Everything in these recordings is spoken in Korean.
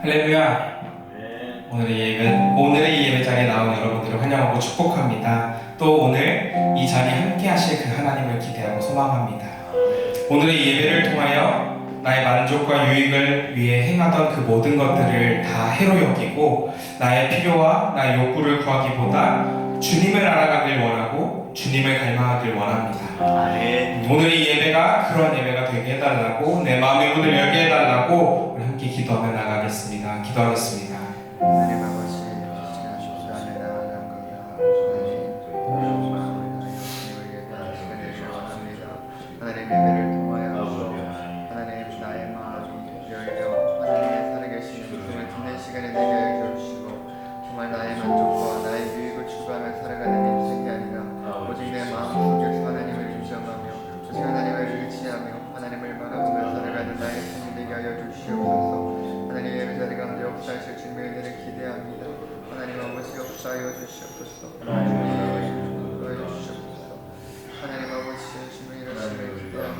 할렐루야. 오늘의 예배장에 나온 여러분들을 환영하고 축복합니다. 또 오늘 이 자리에 함께 하실 그 하나님을 기대하고 소망합니다. 오늘의 예배를 통하여 나의 만족과 유익을 위해 행하던 그 모든 것들을 다 해로 여기고 나의 필요와 나의 욕구를 구하기보다 주님을 알아가길 원하고 주님을 닮아가길 원합니다. 오늘의 예배가 그런 예배가 되게 해달라고, 내 마음의 문을 열게 해달라고 우리 함께 기도하며 나가겠습니다. 기도하겠습니다. 하나님 아버지, 지나십시오. 하나님 예배를 통하여 하나님 나의 마음이 열려 하나님의 살아계시는 정말 듣는 시간이 되게 하여 주시고, 정말 나의 만족과 나의 유익을 추구하며 살아가는 인생이 아니라 오직 내 마음 속에서 하나님을 인정하며 오직 하나님을 의지하며 하나님을 바라보며 살아가는 나의 삶이 되게 하여 주시옵소서. 하나님 예배자리 가운데 역사하실 주님의 은혜를 기대합니다. 하나님 아버지 역사하여 주시옵소서. 하나님 역사하여 주시옵소서. 하나님 아버지 주님의 일하심을 기대하며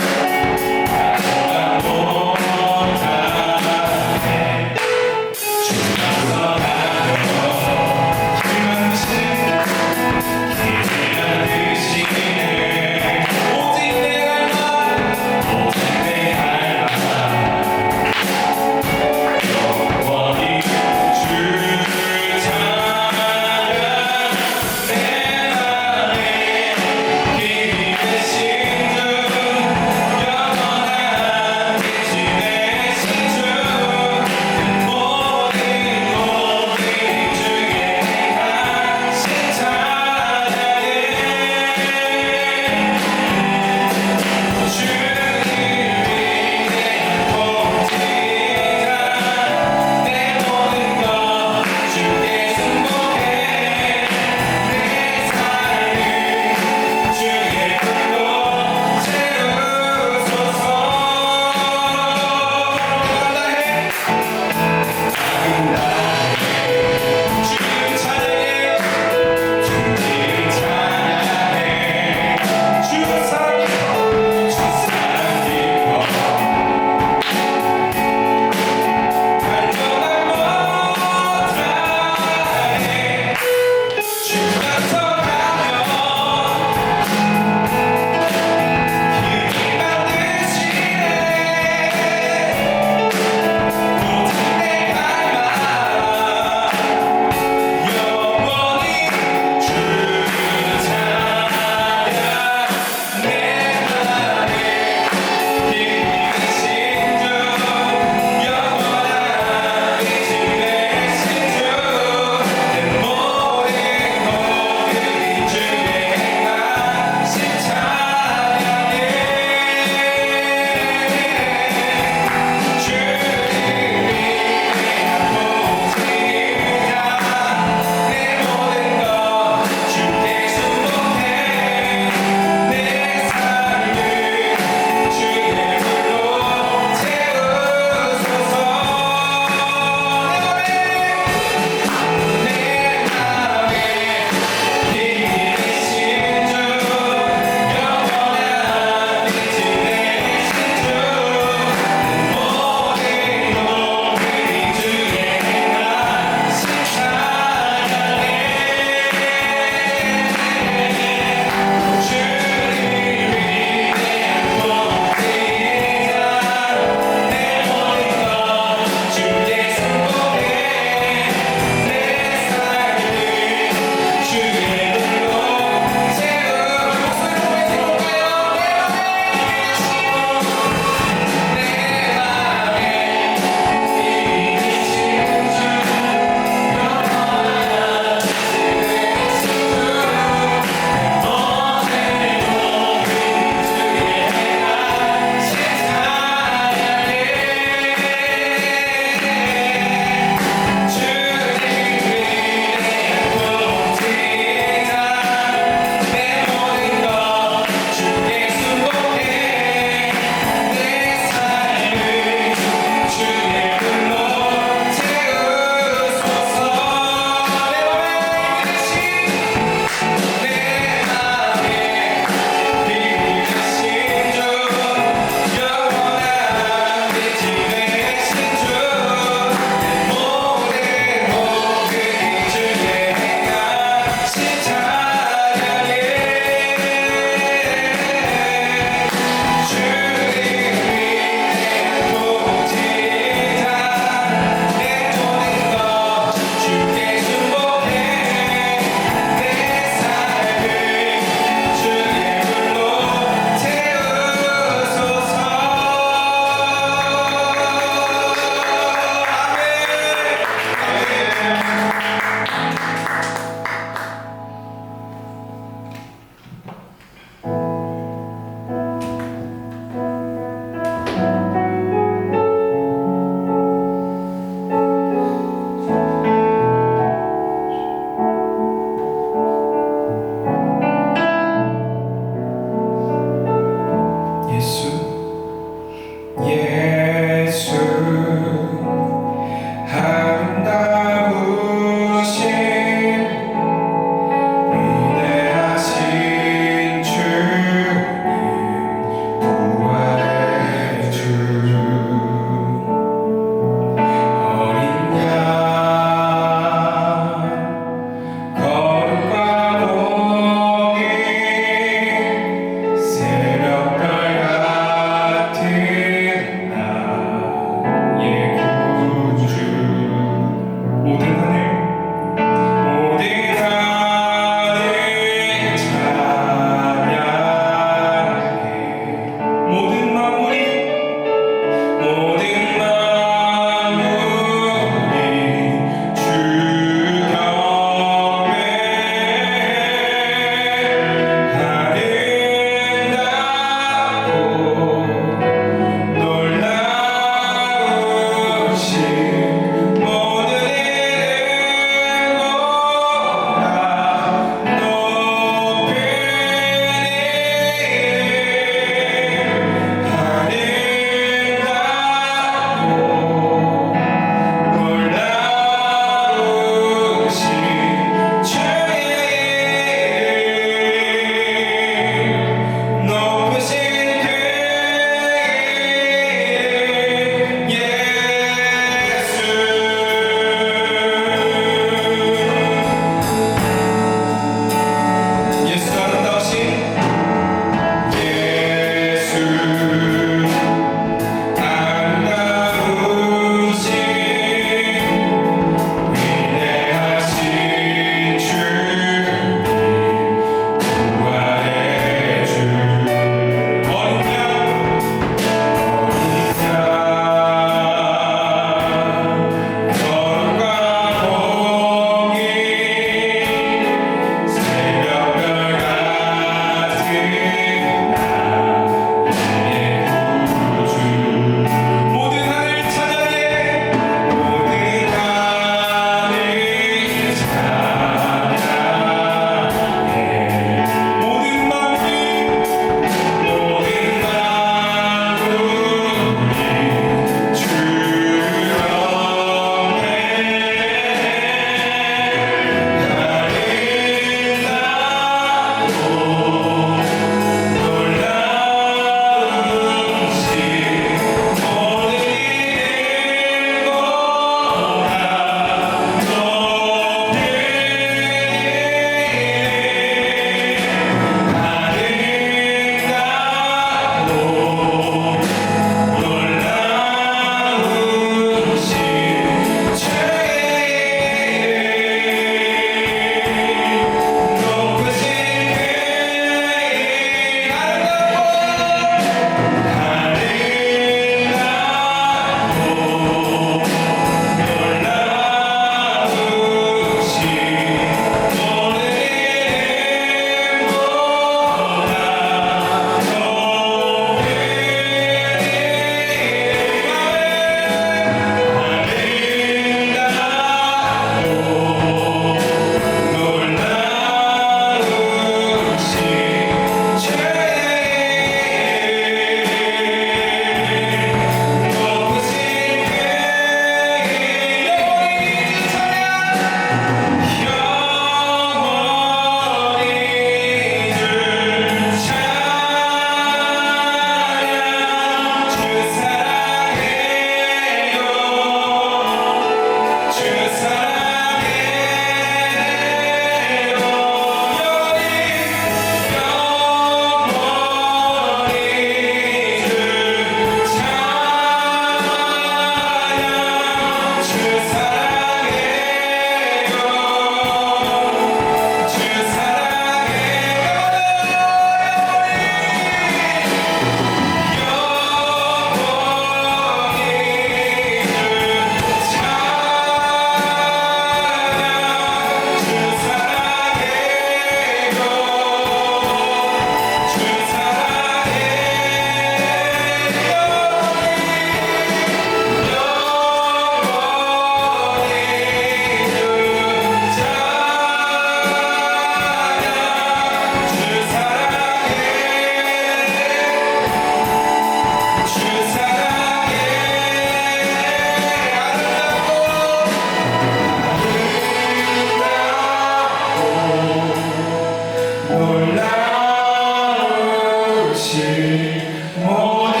모든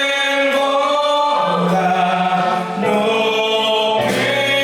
이름보다 높은 이름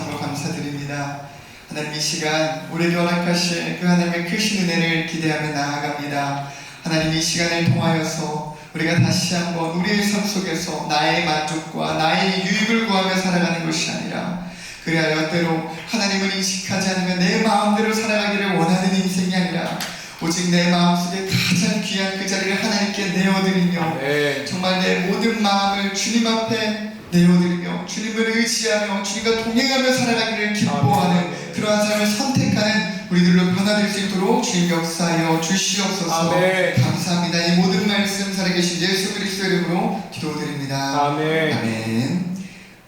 참으로 감사드립니다. 하나님 이 시간 우리에게 허락하실 그 하나님의 크신 은혜를 기대하며 나아갑니다. 하나님 이 시간을 통하여서 우리가 다시 한번 우리의 삶 속에서 나의 만족과 나의 유익을 구하며 살아가는 것이 아니라 그리하여 때로 하나님을 인식하지 않으면 내 마음대로 살아가기를 원하는 인생이 아니라 오직 내 마음속에 가장 귀한 그 자리를 하나님께 내어드리며 정말 내 모든 마음을 주님 앞에 내어드리며 주님을 의지하며 주님과 동행하며 살아가기를 기뻐하는 그러한 삶을 선택하는 우리들로 변화될 수 있도록 주님 역사하여 주시옵소서. 감사합니다. 이 모든 말씀 살아계신 예수 그리스도의 이름으로 기도드립니다. 아멘.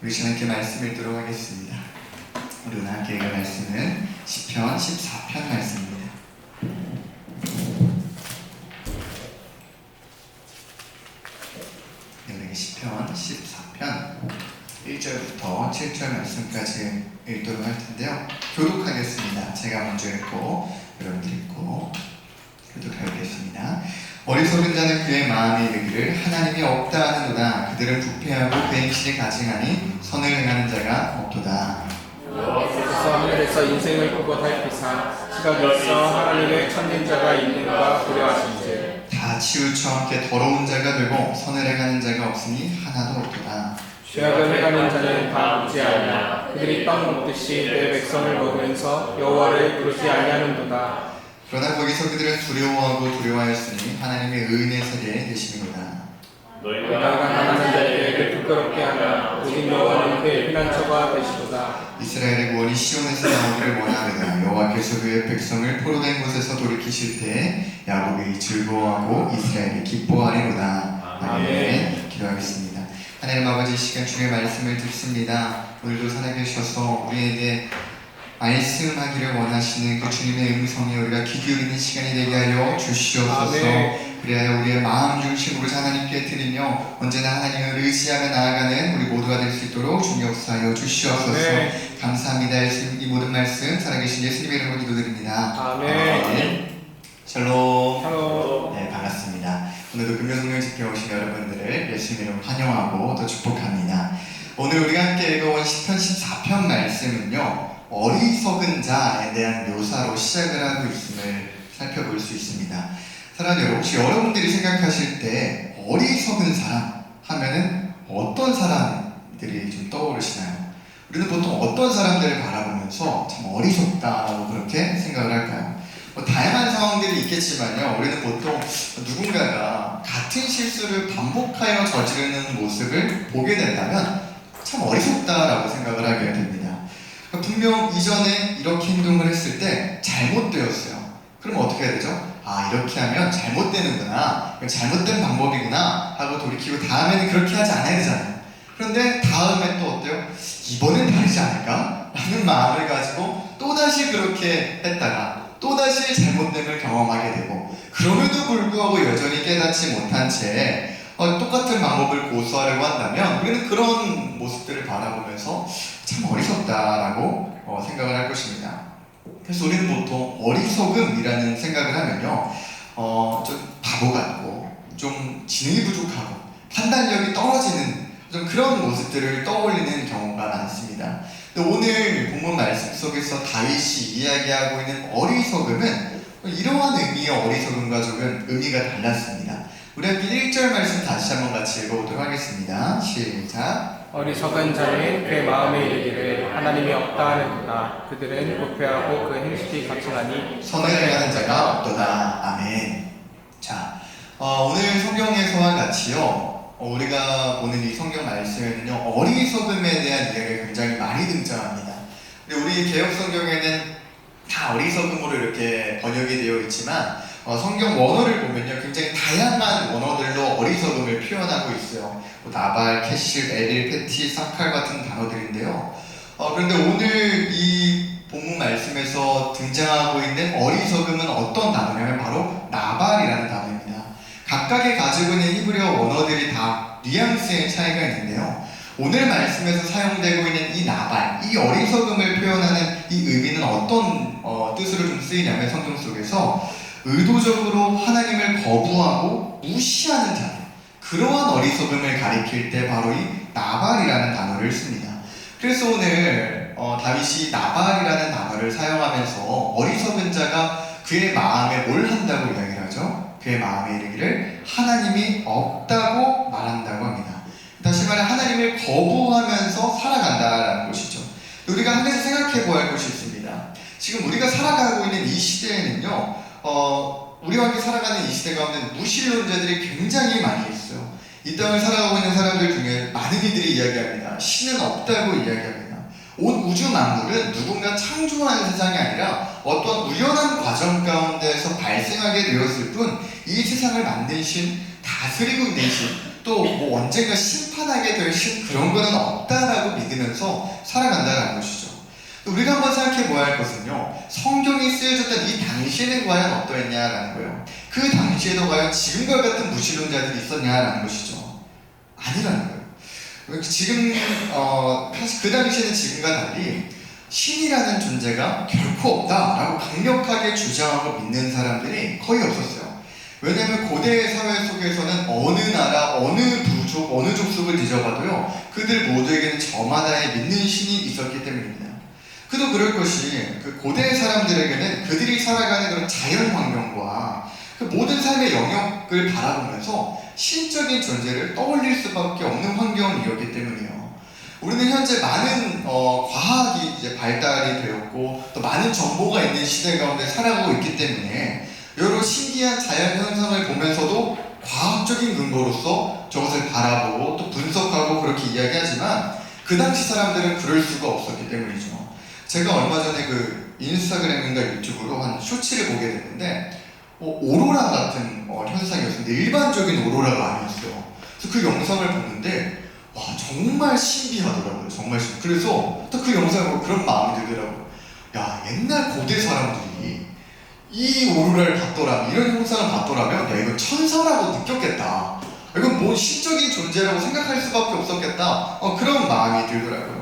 우리 하나님께 말씀 읽도록 하겠습니다. 우리 오늘 함께 읽을 말씀은 시편 14편 말씀입니다. 우리 시편 14편 1절부터 7절 말씀까지 읽도록 할 텐데요. 교독하겠습니다. 제가 먼저 읽고 여러분들 읽고 교독하겠습니다. 어리석은 자는 그의 마음에 이르기를 하나님이 없다 하는도다. 그들은 부패하고 그 행실이 가증하니 선을 행하는 자가 없도다. 여호와께서 하늘에서 인생을 보고 살피사 지각이 있어 하나님의 찾는 자가 있는가 고려하신지 다 치우쳐 함께 더러운 자가 되고 선을 행하는 자가 없으니 하나도 없도다. 죄악을 행하는 자는 다 오지 아니하나 그들이 빵 먹듯이 내 백성을 먹으면서 여호와를 부르지 아니하는도다. 그러나 거기서 그들은 두려워하고 두려워하였으니 하나님의 의인의 세대에 계시는구나. 너희가 가난한 자에게 부끄럽게 하나 오직 여호와는 그의 피난처가 되시도다. 이스라엘의 구원이 시온에서 나오기를 원하노라. 여호와께서 그의 백성을 포로된 곳에서 돌이키실 때에 야곱이 즐거워하고 이스라엘이 기뻐하리로다. 아멘. 기도하겠습니다. 하나님 아버지, 이 시간 주의 말씀을 듣습니다. 오늘도 살아계셔서 우리에게 말씀하기를 원하시는 그 주님의 음성에 우리가 귀 기울이는 시간이 되게 하여 주시옵소서. 그래야 우리의 마음 중심으로 하나님께 드리며 언제나 하나님을 의지하며 나아가는 우리 모두가 될 수 있도록 주님 역사하여 주시옵소서. 감사합니다. 이 모든 말씀 살아계신 예수님의 이름으로 기도드립니다. 아멘. 샬롬. 네, 반갑습니다. 오늘도 금요성령 지켜오신 여러분들을 예수님의 이름으로 환영하고 또 축복합니다. 오늘 우리가 함께 읽어온 시편 14편 말씀은요, 어리석은 자에 대한 묘사로 시작을 하고 있음을 살펴볼 수 있습니다. 사랑하는 여러분, 혹시 여러분들이 생각하실 때 어리석은 사람 하면은 어떤 사람들이 좀 떠오르시나요? 우리는 보통 어떤 사람들을 바라보면서 참 어리석다라고 그렇게 생각을 할까요? 다양한 상황들이 있겠지만요, 우리는 보통 누군가가 같은 실수를 반복하여 저지르는 모습을 보게 된다면 참 어리석다라고 생각을 하게 됩니다. 분명 이전에 이렇게 행동을 했을 때 잘못되었어요. 그럼 어떻게 해야 되죠? 아, 이렇게 하면 잘못되는구나, 잘못된 방법이구나 하고 돌이키고 다음에는 그렇게 하지 않아야 되잖아요. 그런데 다음에 또 어때요? 이번엔 다르지 않을까? 라는 마음을 가지고 또다시 그렇게 했다가 또다시 잘못됨을 경험하게 되고, 그럼에도 불구하고 여전히 깨닫지 못한 채 똑같은 방법을 고수하려고 한다면 우리는 그런 모습들을 바라보면서 참 어리석다라고 생각을 할 것입니다. 그래서 우리는 보통 어리석음이라는 생각을 하면요, 좀 바보 같고 좀 지능이 부족하고 판단력이 떨어지는 좀 그런 모습들을 떠올리는 경우가 많습니다. 근데 오늘 본문 말씀 속에서 다윗이 이야기하고 있는 어리석음은 이러한 의미의 어리석음과 조금 의미가 달랐습니다. 우리 함께 1절 말씀 다시 한번 같이 읽어보도록 하겠습니다. 시작. 어리석은 자는 그의 마음에 이르기를 하나님이 없다 하는구나. 그들은 부패하고 그 행실이 가증하니 선을 행하는 자가 없도다. 아멘. 자, 오늘 성경에서와 같이요, 우리가 보는 이 성경 말씀에는요, 어리석음에 대한 이야기가 굉장히 많이 등장합니다. 근데 우리 개역 성경에는 다 어리석음으로 이렇게 번역이 되어 있지만 성경 원어를 보면요, 굉장히 다양한 원어들로 어리석음을 표현하고 있어요. 나발, 캐실, 에릴, 페티, 사칼 같은 단어들인데요. 그런데 오늘 이 본문 말씀에서 등장하고 있는 어리석음은 어떤 단어냐면 바로 나발이라는 단어입니다. 각각의 가지고 있는 히브리어 원어들이 다 뉘앙스의 차이가 있는데요, 오늘 말씀에서 사용되고 있는 이 나발, 이 어리석음을 표현하는 이 의미는 어떤 뜻으로 좀 쓰이냐면 성경 속에서 의도적으로 하나님을 거부하고 무시하는 자들, 그러한 어리석음을 가리킬 때 바로 이 나발이라는 단어를 씁니다. 그래서 오늘 다윗이 나발이라는 단어를 사용하면서 어리석은 자가 그의 마음에 뭘 한다고 이야기를 하죠? 그의 마음에 이르기를 하나님이 없다고 말한다고 합니다. 다시 말해 하나님을 거부하면서 살아간다라는 것이죠. 우리가 한 가지 생각해 보아야 할 것이 있습니다. 지금 우리가 살아가고 있는 이 시대에는요, 우리와 함께 살아가는 이 시대 가운데 무신론자들이 굉장히 많이 있어요. 이 땅을 살아가고 있는 사람들 중에 많은 이들이 이야기합니다. 신은 없다고 이야기합니다. 온 우주 만물은 누군가 창조한 세상이 아니라 어떤 우연한 과정 가운데서 발생하게 되었을 뿐 이 세상을 만든 신, 다스리고 있는 신, 또 뭐 언젠가 심판하게 될 신 그런 거는 없다라고 믿으면서 살아간다는 것이죠. 우리가 한번 생각해 보아야 할 것은요, 성경이 쓰여졌던 이 당시에는 과연 어떠했냐라는 거예요. 그 당시에도 과연 지금과 같은 무신론자들이 있었냐라는 것이죠. 아니라는 거예요. 지금 사실 그 당시에는 지금과 달리 신이라는 존재가 결코 없다라고 강력하게 주장하고 믿는 사람들이 거의 없었어요. 왜냐하면 고대 사회 속에서는 어느 나라, 어느 부족, 어느 족속을 뒤져봐도요, 그들 모두에게는 저마다의 믿는 신이 있었기 때문입니다. 그도 그럴 것이 그 고대 사람들에게는 그들이 살아가는 그런 자연 환경과 그 모든 삶의 영역을 바라보면서 신적인 존재를 떠올릴 수밖에 없는 환경이었기 때문이에요. 우리는 현재 많은 과학이 이제 발달이 되었고 또 많은 정보가 있는 시대 가운데 살아가고 있기 때문에 여러 신기한 자연 현상을 보면서도 과학적인 근거로서 저것을 바라보고 또 분석하고 그렇게 이야기하지만 그 당시 사람들은 그럴 수가 없었기 때문이죠. 제가 얼마 전에 그 인스타그램인가 유튜브로 한 쇼츠를 보게 됐는데 오로라 같은 현상이었는데 일반적인 오로라가 아니었어요. 그래서 그 영상을 보는데 와 정말 신비하더라고요. 정말 그래서 또 그 영상을 보고 그런 마음이 들더라고요. 야 옛날 고대 사람들이 이 오로라를 봤더라면 이런 현상을 봤더라면 야 이건 천사라고 느꼈겠다. 이건 뭐 신적인 존재라고 생각할 수밖에 없었겠다. 그런 마음이 들더라고요.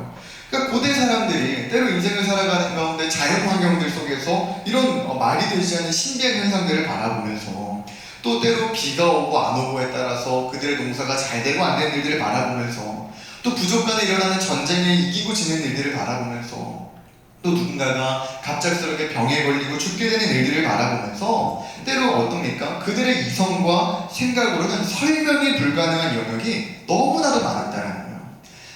그러니까 고대 사람들이 때로 인생을 살아가는 가운데 자연 환경들 속에서 이런 말이 되지 않는 신비한 현상들을 바라보면서 또 때로 비가 오고 안 오고에 따라서 그들의 농사가 잘 되고 안 되는 일들을 바라보면서 또 부족 간에 일어나는 전쟁에 이기고 지는 일들을 바라보면서 또 누군가가 갑작스럽게 병에 걸리고 죽게 되는 일들을 바라보면서 때로 어떻습니까? 그들의 이성과 생각으로는 설명이 불가능한 영역이 너무나도 많았다는 거예요.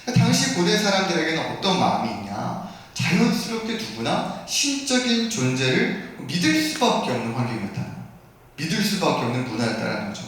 그러니까 당시 고대 사람들에게는 어떤 마음이 있냐? 자연스럽게 누구나 신적인 존재를 믿을 수밖에 없는 환경이었다. 믿을 수밖에 없는 문화였다는 거죠.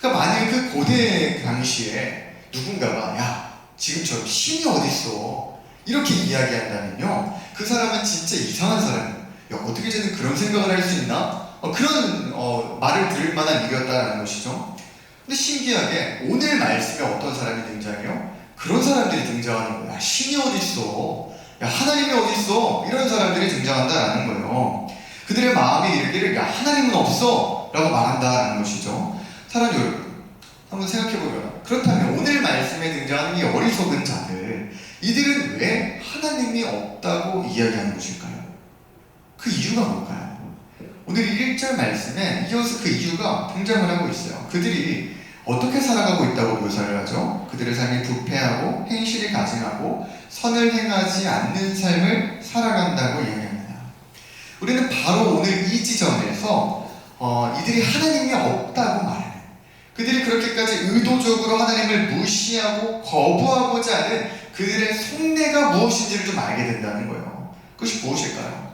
그러니까 만약 그 고대 당시에 누군가가 야 지금처럼 신이 어딨어 이렇게 이야기한다면요 그 사람은 진짜 이상한 사람이에요. 야 어떻게 쟤는 그런 생각을 할 수 있나? 그런 말을 들을 만한 일이었다는 것이죠. 근데 신기하게 오늘 말씀에 어떤 사람이 등장해요? 그런 사람들이 등장하는 거예요. 야, 신이 어딨어? 야 하나님이 어딨어? 이런 사람들이 등장한다는 거예요. 그들의 마음이 이르기를 야 하나님은 없어 라고 말한다는 것이죠. 사랑하는 여러분 한번 생각해보면 그렇다면 오늘 말씀에 등장하는 이 어리석은 자들 이들은 왜 하나님이 없다고 이야기하는 것일까요? 그 이유가 뭘까요? 오늘 1절 말씀에 이어서 그 이유가 등장을 하고 있어요. 그들이 어떻게 살아가고 있다고 묘사를 하죠? 그들의 삶이 부패하고 행실이 가증하고 선을 행하지 않는 삶을 살아간다고 이야기합니다. 우리는 바로 오늘 이 지점에서 이들이 하나님이 없다고 말해요. 그들이 그렇게까지 의도적으로 하나님을 무시하고 거부하고자 하는 그들의 속내가 무엇인지를 좀 알게 된다는 거예요. 그것이 무엇일까요?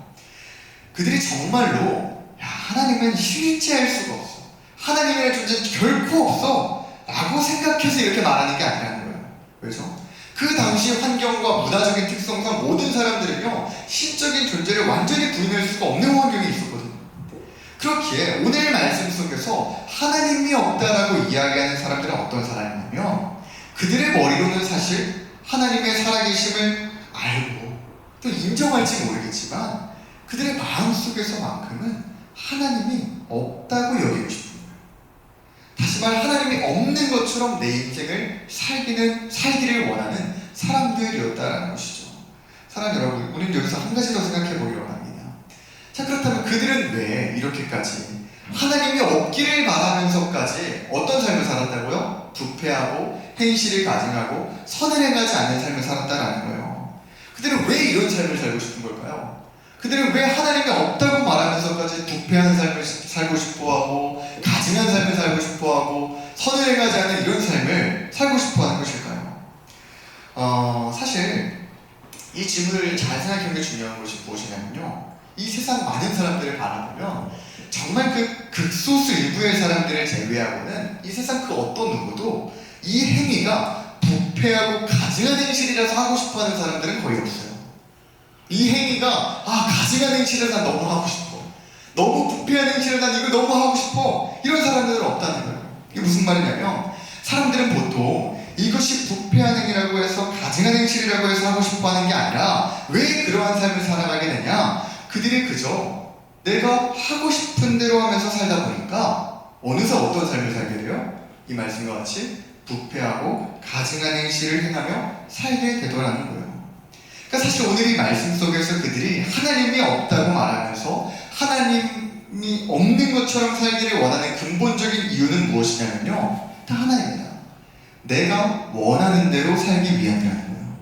그들이 정말로 야, 하나님은 실제할 수가 없어. 하나님의 존재는 결코 없어 라고 생각해서 이렇게 말하는 게 아니라는 거예요. 왜죠? 그 당시 환경과 문화적인 특성상 모든 사람들은요 신적인 존재를 완전히 부인할 수가 없는 환경이 있었거든요. 그렇기에 오늘 말씀 속에서 하나님이 없다라고 이야기하는 사람들은 어떤 사람이냐면 그들의 머리로는 사실 하나님의 살아계심을 알고 또 인정할지 모르겠지만 그들의 마음속에서만큼은 하나님이 없다고 여기고 싶은 거예요. 다시 말해 하나님이 없는 것처럼 내 인생을 살기를 원하는 사람들이었다는 것이죠. 사랑하는 여러분, 우리는 여기서 한 가지 더 생각해 보기로 합니다. 자 그렇다면 그들은 왜 이렇게까지 하나님이 없기를 바라면서까지 어떤 삶을 살았다고요? 부패하고 행실을 가증하고 선을 행하지 않는 삶을 살았다라는 거예요. 그들은 왜 이런 삶을 살고 싶은 걸까요? 그들은 왜 하나님이 없다고 말하면서까지 부패한 삶을 살고 싶어하고 가증한 삶을 살고 싶어하고 선을 행하지 않는 이런 삶을 살고 싶어하는 것일까요? 사실 이 질문을 잘 생각하는 게 중요한 것이 무엇이냐면요, 이 세상 많은 사람들을 바라보면 정말 그 극소수 일부의 사람들을 제외하고는 이 세상 그 어떤 누구도 이 행위가 부패하고 가증한 행실이라서 하고 싶어하는 사람들은 거의 없어요. 이 행위가 가증한 행실을 난 너무 하고 싶어, 너무 부패한 행실을 난 이걸 너무 하고 싶어, 이런 사람들은 없다는 거예요. 이게 무슨 말이냐면 사람들은 보통 이것이 부패한 행위라고 해서 가증한 행실이라고 해서 하고 싶어하는 게 아니라 왜 그러한 삶을 살아가게 되냐, 그들이 그저 내가 하고 싶은 대로 하면서 살다 보니까 어느새 어떤 삶을 살게 돼요? 이 말씀과 같이 부패하고 가증한 행실을 행하며 살게 되더라는 거예요. 그러니까 사실 오늘 이 말씀 속에서 그들이 하나님이 없다고 말하면서 하나님이 없는 것처럼 살기를 원하는 근본적인 이유는 무엇이냐면요, 다 하나입니다. 내가 원하는 대로 살기 위함이라는 거예요.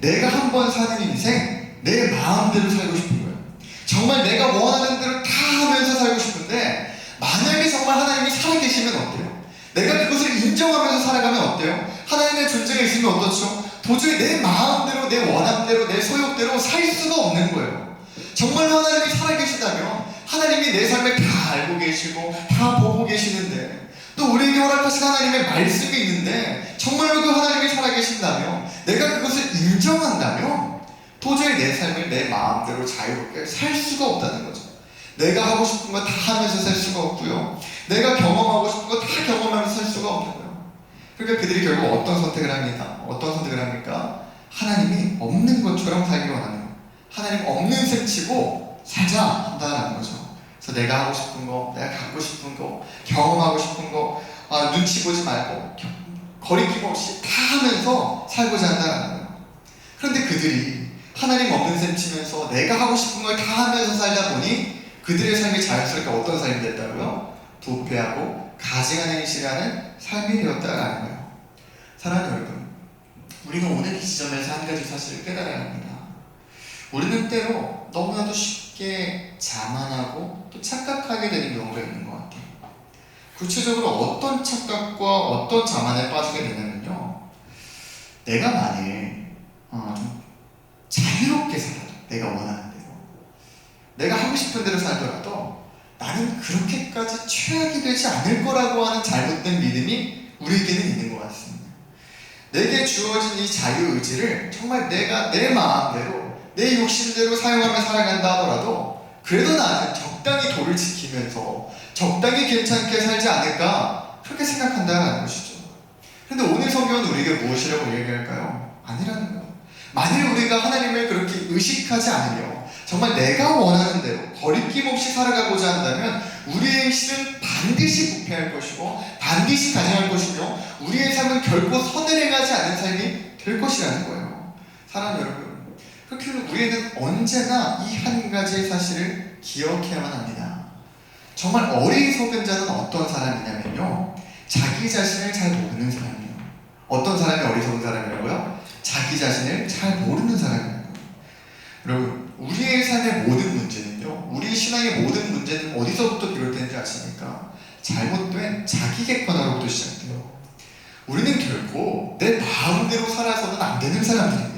내가 한번 사는 인생 내 마음대로 살고 싶은 거예요. 정말 내가 원하는 대로 다 하면서 살고 싶은데 만약에 정말 하나님이 살아계시면 어때요? 내가 그것을 인정하면서 살아가면 어때요? 하나님의 존재가 있으면 어떻죠? 도저히 내 마음대로, 내 원함대로, 내 소욕대로 살 수가 없는 거예요. 정말로 하나님이 살아계시다면 하나님이 내 삶을 다 알고 계시고 다 보고 계시는데, 또 우리에게 허락하신 하나님의 말씀이 있는데 정말로 그 하나님이 살아계신다면, 내가 그것을 인정한다면 도저히 내 삶을 내 마음대로 자유롭게 살 수가 없다는 거죠. 내가 하고 싶은 거 다 하면서 살 수가 없고요, 내가 경험하고 싶은 거 다 경험하면서 살 수가 없는 거예요. 그러니까 그들이 결국 어떤 선택을 합니다. 어떤 선택을 합니까? 하나님이 없는 것처럼 살기 원하는 거예요. 하나님 없는 셈 치고 살자 한다는 거죠. 그래서 내가 하고 싶은 거, 내가 갖고 싶은 거, 경험하고 싶은 거, 눈치 보지 말고 거리낌 없이 다 하면서 살고자 한다는 거예요. 그런데 그들이 하나님 없는 셈 치면서 내가 하고 싶은 걸 다 하면서 살다 보니 그들의 삶이 자연스럽게 어떤 삶이 됐다고요? 부패하고 가증한 행실하는 삶이 되었다라는 거예요. 사랑하는 여러분, 우리는 오늘 이 지점에서 한 가지 사실을 깨달아야 합니다. 우리는 때로 너무나도 쉽게 자만하고 또 착각하게 되는 경우가 있는 것 같아요. 구체적으로 어떤 착각과 어떤 자만에 빠지게 되냐면요, 내가 만일 좀 자유롭게 살아도, 내가 원하는 대로, 내가 하고 싶은 대로 살더라도 나는 그렇게까지 최악이 되지 않을 거라고 하는 잘못된 믿음이 우리에게는 있는 것 같습니다. 내게 주어진 이 자유의지를 정말 내가 내 마음대로, 내 욕심대로 사용하며 살아간다 하더라도 그래도 나는 적당히 도를 지키면서 적당히 괜찮게 살지 않을까, 그렇게 생각한다는 것이죠. 그런데 오늘 성경은 우리에게 무엇이라고 얘기할까요? 아니라는 거예요. 만일 우리가 하나님을 그렇게 의식하지 않으며 정말 내가 원하는 대로 거리낌 없이 살아가고자 한다면 우리의 실은 반드시 부패할 것이고 반드시 가증할 것이며 우리의 삶은 결코 선을 행하지 않는 삶이 될 것이라는 거예요. 사랑하는 여러분, 그렇게 우리는 언제나 이 한 가지의 사실을 기억해야만 합니다. 정말 어리석은 자는 어떤 사람이냐면요, 자기 자신을 잘 모르는 사람이에요. 어떤 사람이 어리석은 사람이라고요? 자기 자신을 잘 모르는 사람이에요. 여러분, 우리의 삶의 모든 문제는요, 우리 신앙의 모든 문제는 어디서부터 비롯되는지 아십니까? 잘못된 자기 객관화로부터 시작돼요. 우리는 결코 내 마음대로 살아서는 안 되는 사람들입니다.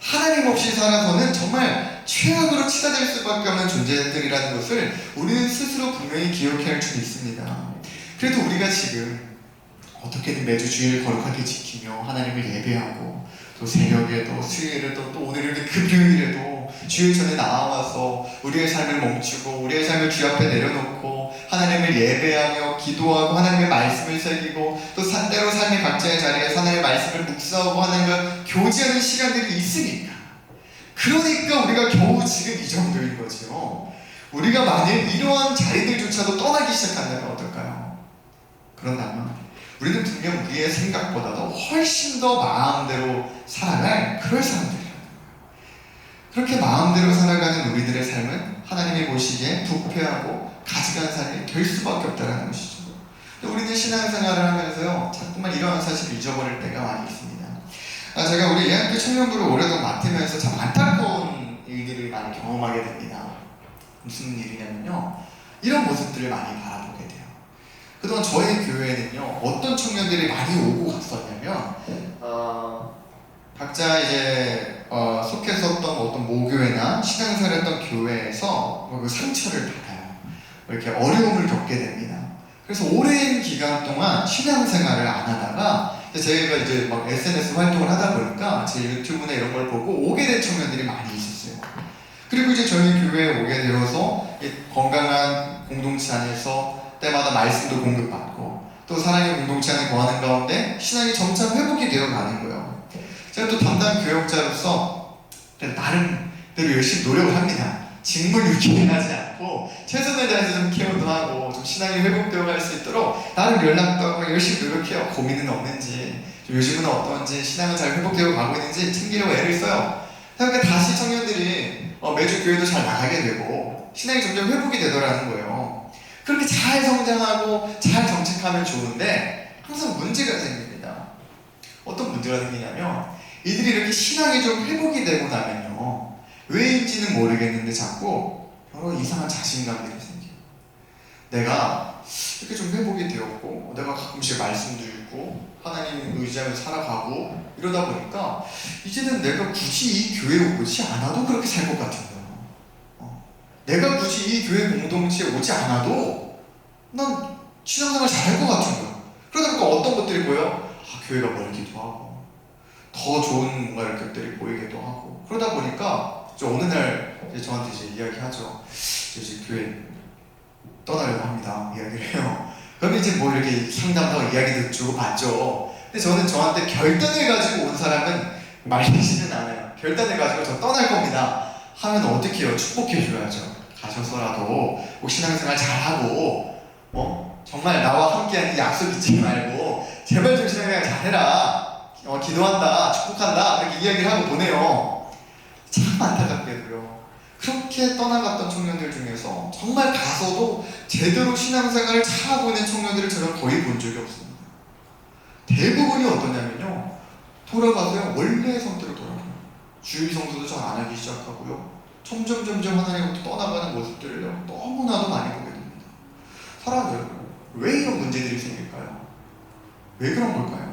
하나님 없이 살아서는 정말 최악으로 치닫을 수밖에 없는 존재들이라는 것을 우리는 스스로 분명히 기억해야 할 줄이 있습니다. 그래도 우리가 지금 어떻게든 매주 주일을 거룩하게 지키며 하나님을 예배하고 또 새벽에도 수요일에도 또 오늘은 금요일에도 주일 전에 나와서 우리의 삶을 멈추고 우리의 삶을 주 앞에 내려놓고 하나님을 예배하며 기도하고 하나님의 말씀을 새기고 또 산대로 삶의 각자의 자리에서 하나님의 말씀을 묵상하고 하나님과 교제하는 시간들이 있으니까, 그러니까 우리가 겨우 지금 이 정도인 거죠. 우리가 만일 이러한 자리들조차도 떠나기 시작한다면 어떨까요? 그런다면 우리는 분명 우리의 생각보다도 훨씬 더 마음대로 살아갈 그럴 사람들이라는 거예요. 그렇게 마음대로 살아가는 우리들의 삶은 하나님이 보시기에 부패하고 가증한 삶이 될 수밖에 없다는 것이죠. 우리는 신앙생활을 하면서요, 자꾸만 이러한 사실을 잊어버릴 때가 많이 있습니다. 제가 우리 예학교 청년부를 오랫동안 맡으면서 참 안타까운 일들을 많이 경험하게 됩니다. 무슨 일이냐면요, 이런 모습들을 많이 바라보게 돼요. 그동안 저희 교회에는요, 어떤 청년들이 많이 오고 갔었냐면 각자 이제 속했었던 어떤 모교회나 신앙생활 했던 교회에서 그 상처를 받아요. 이렇게 어려움을 겪게 됩니다. 그래서 오랜 기간 동안 신앙생활을 안 하다가 저희가 이제 막 SNS 활동을 하다 보니까 제 유튜브나 이런 걸 보고 오게 된 청년들이 많이 있었어요. 그리고 이제 저희 교회에 오게 되어서 건강한 공동체 안에서 때마다 말씀도 공급받고 또 사랑의 공동체 안에 거하는 가운데 신앙이 점차 회복이 되어 가는 거예요. 제가 또 담당 교역자로서 나름대로 열심히 노력을 합니다. 직무유기는 하지 않고 최선을 다해서 좀 케어도 하고 좀 신앙이 회복되어 갈 수 있도록 나름 연락도 하고 열심히 노력해요. 고민은 없는지, 좀 요즘은 어떤지, 신앙은 잘 회복되어 가고 있는지 챙기려고 애를 써요. 그러니까 다시 청년들이 매주 교회도 잘 나가게 되고 신앙이 점점 회복이 되더라는 거예요. 그렇게 잘 성장하고 잘 정착하면 좋은데 항상 문제가 생깁니다. 어떤 문제가 생기냐면 이들이 이렇게 신앙이 좀 회복이 되고 나면요, 왜인지는 모르겠는데 자꾸 여러 이상한 자신감들이 생겨요. 내가 이렇게 좀 회복이 되었고 내가 가끔씩 말씀도 읽고 하나님 의지하며 살아가고 이러다 보니까 이제는 내가 굳이 이 교회에 오지 않아도 그렇게 살 것 같은 거예요. 내가 굳이 이 교회 공동체에 오지 않아도 난 신앙생활 잘할 것 같은 거예요. 그러다 보니까 어떤 것들이 보여? 교회가 멀기도 하고 더 좋은 뭔가 이렇게 것들이 보이기도 하고 그러다 보니까 어느 날 저한테 이제 이야기하죠. 이제 교회 떠나려고 합니다. 이야기를 해요. 그러면 이제 뭐 이렇게 상담하고 이야기도 주고 받죠. 근데 저는 저한테 결단을 가지고 온 사람은 말리지는 않아요. 결단을 가지고 저 떠날 겁니다 하면 어떻게 해요? 축복해줘야죠. 가셔서라도 신앙생활 잘하고 정말 나와 함께하는 약속 잊지 말고 제발 좀 신앙생활 잘해라. 기도한다, 축복한다 이렇게 이야기를 하고 보내요. 참 안타깝게도요, 그렇게 떠나갔던 청년들 중에서 정말 가서도 제대로 신앙생활을 잘하고 있는 청년들을 저는 거의 본 적이 없습니다. 대부분이 어떠냐면요, 돌아가서요 원래의 상태로 돌아가요. 주일 성수도 잘 안 하기 시작하고요, 점점 하나님부터 떠나가는 모습들을요 너무나도 많이 보게 됩니다. 사람은 왜 이런 문제들이 생길까요? 왜 그런 걸까요?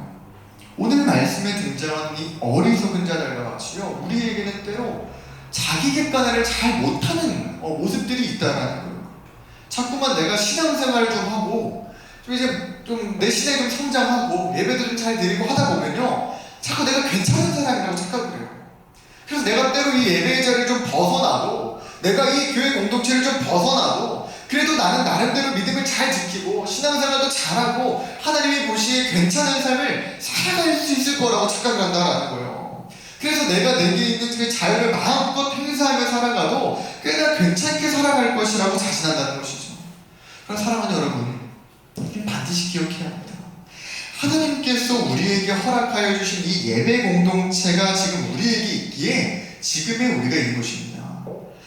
오늘 말씀에 등장한 이 어리석은 자들과 같이요, 우리에게는 때로 자기 객관화를 잘 못하는 모습들이 있다는 거예요. 자꾸만 내가 신앙생활 좀 하고 좀 이제 좀 내 신앙이 좀 성장하고 예배도 좀 잘 드리고 하다 보면요, 자꾸 내가 괜찮은 사람이라고 착각을 해요. 그래서 내가 때로 이 예배의 자리를 좀 벗어나도, 내가 이 교회 공동체를 좀 벗어나도 그래도 나는 나름대로 믿음을 잘 지키고 신앙생활도 잘하고 하나님이 보시기에 괜찮은 삶을 살아갈 수 있을 거라고 착각을 한다는 거예요. 그래서 내가 내게 있는 그 자유를 마음껏 행사하며 살아가도 꽤나 괜찮게 살아갈 것이라고 자신한다는 것이죠. 그럼 사랑하는 여러분, 반드시 기억해야 합니다. 하나님께서 우리에게 허락하여 주신 이 예배 공동체가 지금 우리에게 있기에 지금의 우리가 있는 것입니다.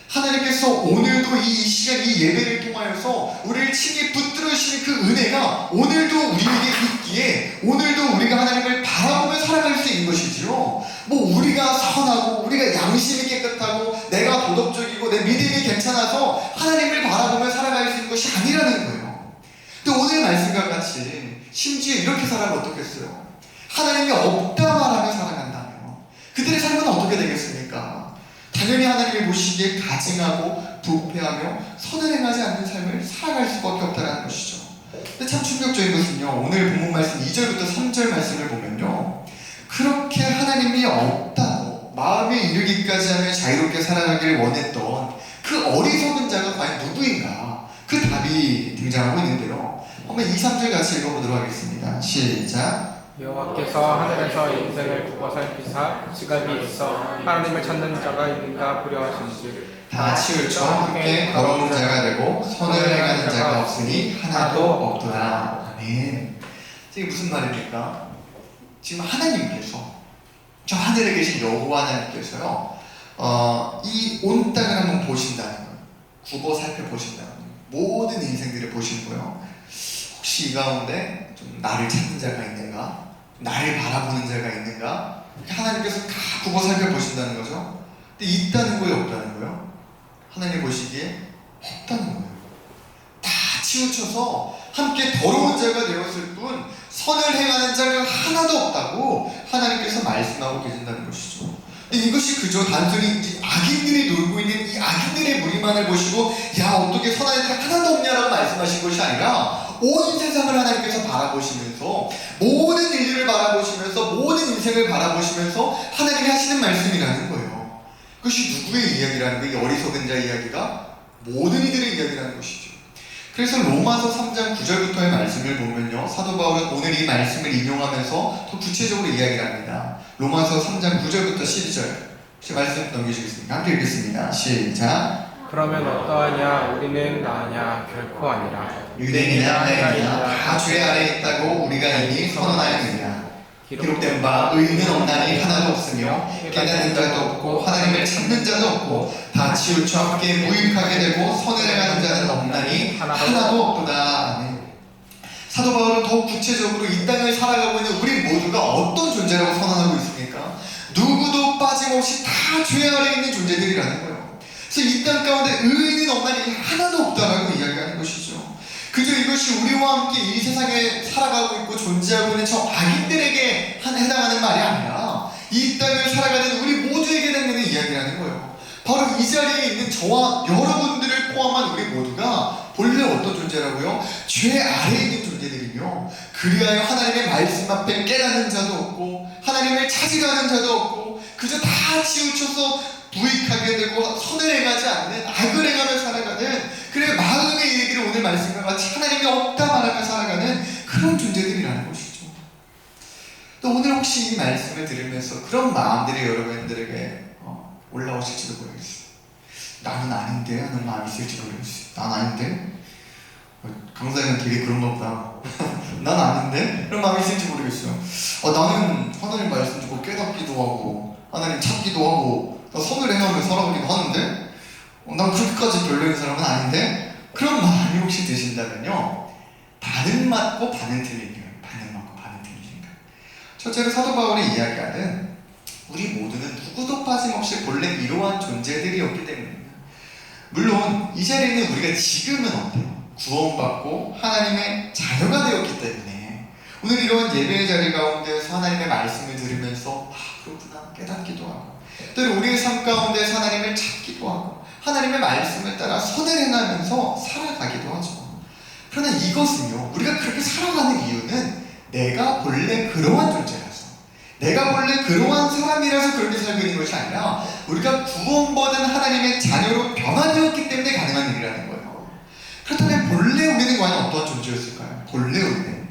하나님께서 오늘도 이 시간, 이 예배를 통하여서 우리를 친히 붙들어 주시는 그 은혜가 오늘도 우리에게 있기에 오늘도 우리가 하나님을 바라보며 살아갈 수 있는 것이지요. 뭐 우리가 선하고 우리가 양심이 깨끗하고 내가 도덕적이고 내 믿음이 괜찮아서 하나님을 바라보며 살아갈 수 있는 것이 아니라는 거예요. 근데 오늘 말씀과 같이 심지어 이렇게 살아가면 어떻겠어요? 하나님이 없다 말하며 살아간다면 그들의 삶은 어떻게 되겠습니까? 당연히 하나님이 보시기에 가증하고 부패하며 선을 행하지 않는 삶을 살아갈 수밖에 없다는 것이죠. 근데 참 충격적인 것은요, 오늘 본문 말씀 2절부터 3절 말씀을 보면요, 그렇게 하나님이 없다고 마음에 이르기까지 하며 자유롭게 살아가기를 원했던 그 어리석은 자가 과연 누구인가, 그 답이 등장하고 있는데요. 한번 2, 3절 같이 읽어보도록 하겠습니다. 시작. 여호와께서 하늘에서 인생을 두고 살피사 지각이 있어 하나님을 찾는 자가 있는가 부려하신즉 다 같이 외쳐 함께 더러운 자가 되고 선을 행하는 자가 없으니 하나도 없도다. 아멘. 이게 무슨 말입니까? 지금 하나님께서, 저 하늘에 계신 여호와 하나님께서요, 이 온 땅을 한번 보신다는 거예요. 굽어 살펴보신다는 거예요. 모든 인생들을 보시는 거예요. 혹시 이 가운데 좀 나를 찾는 자가 있는가? 나를 바라보는 자가 있는가? 하나님께서 다 보고 살펴보신다는 거죠. 근데 있다는 거예요, 없다는 거예요? 하나님 보시기에 없다는 거예요. 다 치우쳐서 함께 더러운 자가 되었을 뿐 선을 행하는 자가 하나도 없다고 하나님께서 말씀하고 계신다는 것이죠. 근데 이것이 그저 단순히 이제 악인들이 놀고 있는 이 악인들의 무리만을 보시고 야 어떻게 선한 자가 하나도 없냐라고 말씀하신 것이 아니라 온 세상을 하나님께서 바라보시면서 모든 인류를 바라보시면서 모든 인생을 바라보시면서 하나님이 하시는 말씀이라는 거예요. 그것이 누구의 이야기라는 거예요? 이 어리석은 자의 이야기가 모든 이들의 이야기라는 것이죠. 그래서 로마서 3장 9절부터의 말씀을 보면요, 사도 바울은 오늘 이 말씀을 인용하면서 더 구체적으로 이야기를 합니다. 로마서 3장 9절부터 12절 제 말씀 넘기시겠습니다. 함께 읽겠습니다. 시작. 그러면 어떠하냐? 우리는 나하냐? 결코 아니라. 유대인이나 헬라인이나 다 죄 아래에 있다고 우리가 이미 선언하였느니라. 기록된 바 의인은 없나니 하나도 없으며 깨닫는 자도 없고 하나님을 찾는 자도 없고 다 치우쳐 함께 무익하게 되고 선을 행하는 자는 없나니 하나도 없도다. 아멘. 사도 바울은 더욱 구체적으로 이 땅을 살아가고 있는 우리 모두가 어떤 존재라고 선언하고 있습니까? 누구도 빠짐없이 다 죄 아래에 있는 존재들이라는 거예요. 그래서 이 땅 가운데 의인은 없나니 하나도 없다라고 이야기하는 것이죠. 그저 이것이 우리와 함께 이 세상에 살아가고 있고 존재하고 있는 저 악인들에게 해당하는 말이 아니라 이 땅을 살아가는 우리 모두에게 해당되는 이야기라는 거예요. 바로 이 자리에 있는 저와 여러분들을 포함한 우리 모두가 본래 어떤 존재라고요? 죄 아래에 있는 존재들이며 그리하여 하나님의 말씀 앞에 깨닫는 자도 없고 하나님을 찾으려는 자도 없고 그저 다 치우쳐서 부익하게 되고 선을 행하지 않는 악을 행하며 살아가는 그래 마음의 얘기를 오늘 말씀과 같이 하나님이 없다 말하며 살아가는 그런 존재들이라는 것이죠. 또 오늘 혹시 이 말씀을 들으면서 그런 마음들이 여러분들에게 올라오실지도 모르겠어요. 나는 아닌데 하는 마음이 있을지 모르겠어요. 난 아닌데? 강사님은 되게 그런가 보다. 난 아닌데? 그런 마음이 있을지 모르겠어요. 나는 하나님 말씀 듣고 깨닫기도 하고 하나님 찾기도 하고 나 선을 행하며 살아오기도 하는데 난 그렇게까지 별로인 사람은 아닌데? 그런 마음이 혹시 드신다면요, 반은 맞고 반은 틀린 거예요. 반은 맞고 반은 틀린 거예요. 첫째로 사도 바울이 이야기하는 우리 모두는 누구도 빠짐없이 본래 이러한 존재들이었기 때문입니다. 물론 이 자리에 있는 우리가 지금은 어때요? 구원받고 하나님의 자녀가 되었기 때문에 오늘 이런 예배의 자리 가운데서 하나님의 말씀을 들으면서 그렇구나 깨닫기도 하고 또 우리의 삶 가운데서 하나님을 찾기도 하고 하나님의 말씀을 따라 선을 행하면서 살아가기도 하죠. 그러나 이것은요, 우리가 그렇게 살아가는 이유는 내가 본래 그러한 존재라서 내가 본래 그러한 사람이라서 그렇게 살고 있는 것이 아니라 우리가 구원받은 하나님의 자녀로 변화되었기 때문에 가능한 일이라는 거예요. 그렇다면 본래 우리는 과연 어떤 존재였을까요? 본래 우리는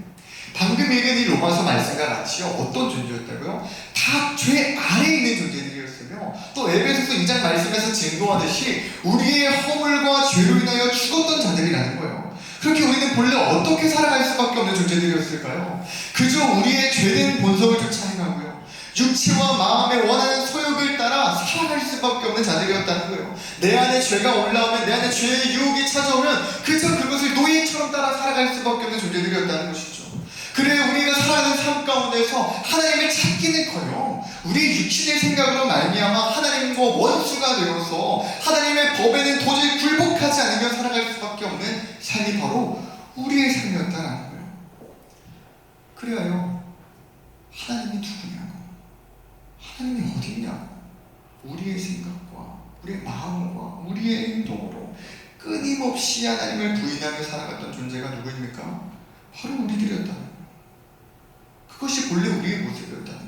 방금 읽은 이 로마서 말씀과 같이요, 어떤 존재였다고요? 다 죄 아래에 있는 존재들이었으며 또 에베소서 2장 말씀에서 증거하듯이 우리의 허물과 죄로 인하여 죽었던 자들이라는 거예요. 그렇게 우리는 본래 어떻게 살아갈 수밖에 없는 존재들이었을까요? 그저 우리의 죄된 본성을 쫓아 행하고요, 육체와 마음의 원하는 소욕을 따라 살아갈 수밖에 없는 자들이었다는 거예요. 내 안에 죄가 올라오면, 내 안에 죄의 유혹이 찾아오면 그저 그것을 노예처럼 따라 살아갈 수밖에 없는 존재들이었다는 것이죠. 그래 우리가 살아가는 삶 가운데서 하나님을 찾기는커녕 우리 육신의 생각으로 말미암아 하나님과 원수가 되어서 하나님의 법에는 도저히 굴복하지 않으며 살아갈 수밖에 없는 삶이 바로 우리의 삶이었다는 거예요. 그래요, 하나님이 누구냐고, 하나님이 어딨냐고, 우리의 생각과 우리의 마음과 우리의 행동으로 끊임없이 하나님을 부인하며 살아갔던 존재가 누구입니까? 바로 우리들이었다는 거예요. 그것이 본래 우리의 모습이었다는 거예요.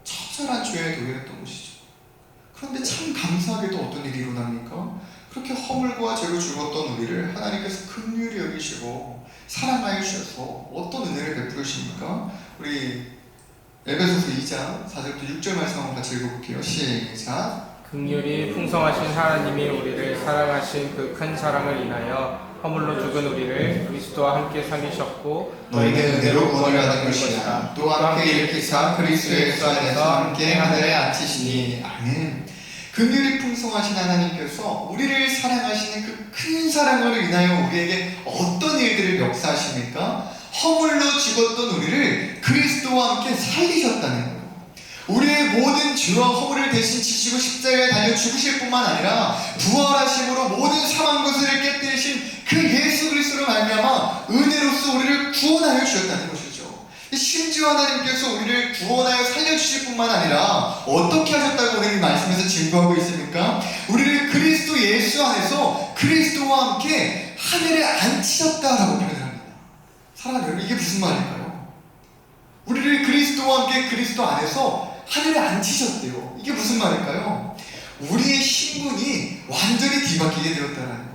처절한 죄에 도래했던 것이죠. 그런데 참 감사하게도 어떤 일이 일어납니까? 그렇게 허물과 죄로 죽었던 우리를 하나님께서 긍휼히 여기시고 사랑하여 주셔서 어떤 은혜를 베푸십니까? 우리 에베소서 2장 4절부터 6절 말씀 한번 같이 읽어볼게요. 시작. 긍휼이 풍성하신 하나님이 우리를 사랑하신 그 큰 사랑을 인하여 허물로 죽은 우리를 그리스도와 함께 살리셨고 너희는 은혜로 구원을 받은 것이야. 또 함께 일으키사 그리스도의 예수 안에서 함께 하늘에 앉히시니. 아멘. 긍휼이 풍성하신 하나님께서 우리를 사랑하시는 그 큰 사랑으로 인하여 우리에게 어떤 일들을 역사하십니까? 허물로 죽었던 우리를 그리스도와 함께 살리셨다는 거예요. 우리의 모든 죄와 허물을 대신 지시고 십자가에 달려 죽으실 뿐만 아니라 부활하심으로 모든 사망 권세를 깨뜨리신 그 예수 그리스도로 말미암아 은혜로서 우리를 구원하여 주셨다는 것이죠. 심지어 하나님께서 우리를 구원하여 살려주실 뿐만 아니라 어떻게 하셨다고 오늘 이 말씀에서 증거하고 있습니까? 우리를 그리스도 예수 안에서 그리스도와 함께 하늘에 앉히셨다라고 표현을 합니다. 사랑하는 여러분, 이게 무슨 말일까요? 우리를 그리스도와 함께 그리스도 안에서 하늘에 앉히셨대요. 이게 무슨 말일까요? 우리의 신분이 완전히 뒤바뀌게 되었다는 거예요.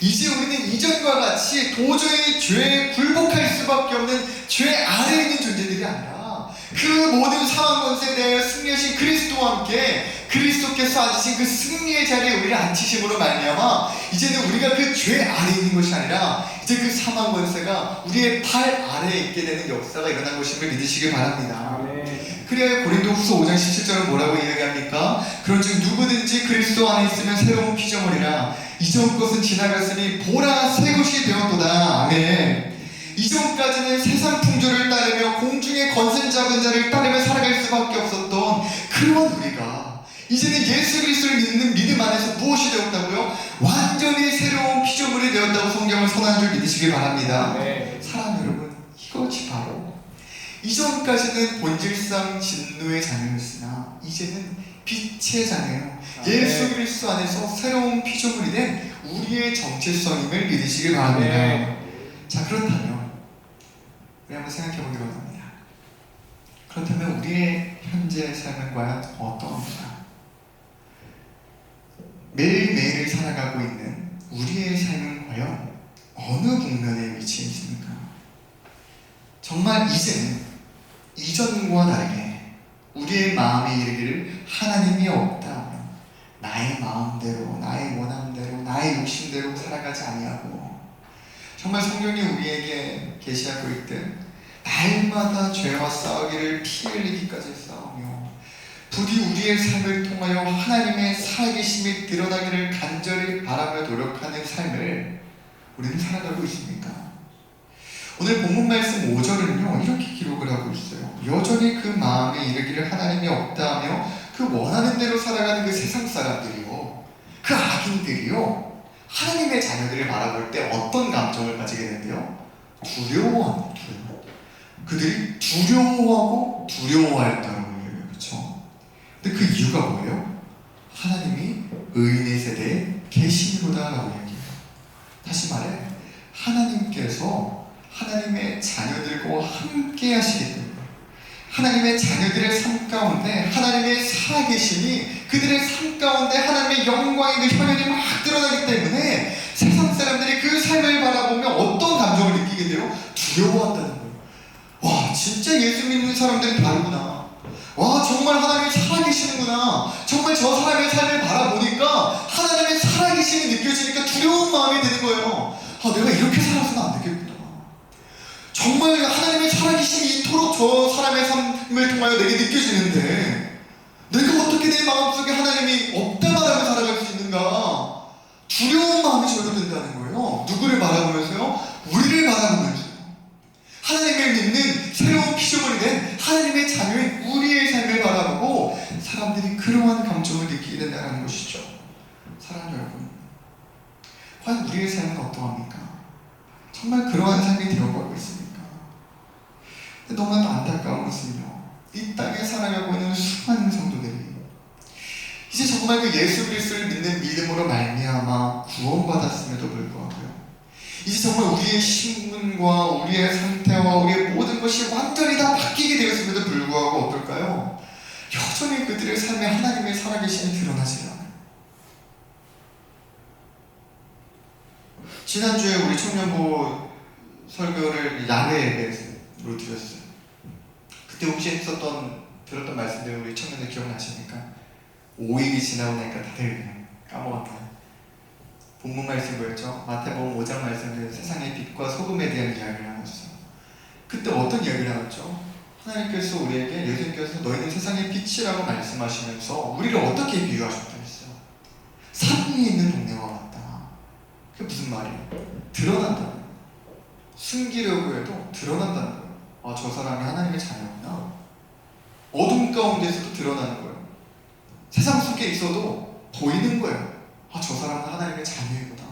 이제 우리는 이전과 같이 도저히 죄에 굴복할 수밖에 없는 죄 아래에 있는 존재들이 아니라 그 모든 상황 권세에 대하여 승리하신 그리스도와 함께 그리스도께서 앉으신 그 승리의 자리에 우리를 앉히심으로 말미암아 이제는 우리가 그 죄 아래에 있는 것이 아니라 이제 그 사망 권세가 우리의 팔 아래에 있게 되는 역사가 일어난 것임을 믿으시길 바랍니다. 그래야 고린도후서 5장 17절은 뭐라고 이야기합니까? 그런즉 누구든지 그리스도 안에 있으면 새로운 피조물이라 이전 것은 지나갔으니 보라 새 것이 되었도다. 아멘. 이전까지는 세상 풍조를 따르며 공중의 거센 잡은 자를 따르며 살아갈 수밖에 없었던 그런 우리가 이제는 예수 그리스도를 믿는 믿음 안에서 무엇이 되었다고요? 완전히 새로운 피조물이 되었다고 성경을 선언한 줄 믿으시길 바랍니다. 사랑 여러분, 이것이 바로 이전까지는 본질상 진노의 자녀였으나 이제는 빛의 자녀예요. 예수 그리스도 안에서 새로운 피조물이 된 우리의 정체성임을 믿으시길 바랍니다. 자, 그렇다면 우리 한번 생각해 보기로 합니다. 그렇다면 우리의 현재 삶은 과연 어떠합니까? 매일매일을 살아가고 있는 우리의 삶은 과연 어느 국면에 위치해 있습니까? 정말 이제는 이전과 다르게 우리의 마음에 이르기를 하나님이 없다, 나의 마음대로, 나의 원함대로, 나의 욕심대로 살아가지 아니하고 정말 성경이 우리에게 계시하고 있듯 날마다 죄와 싸우기를 피 흘리기까지 싸우며 부디 우리의 삶을 통하여 하나님의 살아계심이 드러나기를 간절히 바라며 노력하는 삶을 우리는 살아가고 있습니까? 오늘 본문 말씀 5절은요 이렇게 기록을 하고 있어요. 여전히 그 마음에 이르기를 하나님이 없다 하며 그 원하는 대로 살아가는 그 세상 사람들이요, 그 악인들이요, 하나님의 자녀들을 바라볼 때 어떤 감정을 가지게 되는데요? 두려워합니다. 그들이 두려워하고 두려워하였다는 거예요. 그렇죠? 근데 그 이유가 뭐예요? 하나님이 의인의 세대에 계시니로다라고 얘기해요. 다시 말해 하나님께서 하나님의 자녀들과 함께 하시기 때문에 하나님의 자녀들의 삶 가운데 하나님의 살아계심이 그들의 삶 가운데 하나님의 영광의 그 현현이 막 드러나기 때문에 세상 사람들이 그 삶을 바라보며 어떤 감정을 느끼게 돼요? 두려워한다는 거예요. 와, 진짜 예수 믿는 사람들은 다르구나. 와, 정말 하나님이 살아계시는구나. 정말 저 사람의 삶을 바라보니까 하나님의 살아계심이 느껴지니까 두려운 마음이 드는 거예요. 아, 내가 이렇게 살아서는 안 되겠구나. 정말 하나님의 살아계심이 이토록 저 사람의 삶을 통하여 내게 느껴지는데 내가 어떻게 내 마음속에 하나님이 없다 말하며 살아갈 수 있는가? 두려운 마음이 저로 든다는 거예요. 누구를 바라보면서요? 우리를 바라보면서요. 하나님을 믿는 새로운 피조물이 된 하나님의 자녀인 우리의 삶을 바라보고 사람들이 그러한 감정을 느끼게 된다는 것이죠. 사랑하는 여러분, 과연 우리의 삶은 어떠합니까? 정말 그러한 삶이 되어가고 있습니까? 근데 너무나도 안타까운 것은요, 이 땅에 살아가고 있는 수많은 성도들이 이제 정말 그 예수 그리스도를 믿는 믿음으로 말미암아 구원받았음에도 불구하고요, 이제 정말 우리의 신분과 우리의 상태와 우리의 모든 것이 완전히 다 바뀌게 되었음에도 불구하고 어떨까요? 여전히 그들의 삶에 하나님의 살아계심이 드러나지 않아요. 지난주에 우리 청년부 설교를 야외 예배로 드렸어요. 그때 혹시 들었던 말씀들 우리 청년들 기억나십니까? 5일이 지나고 나니까 다들 그냥 까먹었다. 본문 말씀 뭐였죠? 마태복음 5장 말씀은 세상의 빛과 소금에 대한 이야기를 나눴어요. 그때 어떤 이야기를 나눴죠? 하나님께서 우리에게, 예수님께서 너희는 세상의 빛이라고 말씀하시면서 우리를 어떻게 비유하셨다 했어요? 산 위에 있는 동네와 같다. 그게 무슨 말이에요? 드러난다는 거예요. 숨기려고 해도 드러난다는 거예요. 아, 저 사람이 하나님의 자녀구나. 어둠 가운데서도 드러나는 거예요. 세상 속에 있어도 보이는 거예요. 아, 저 사람은 하나님의 자녀이구나.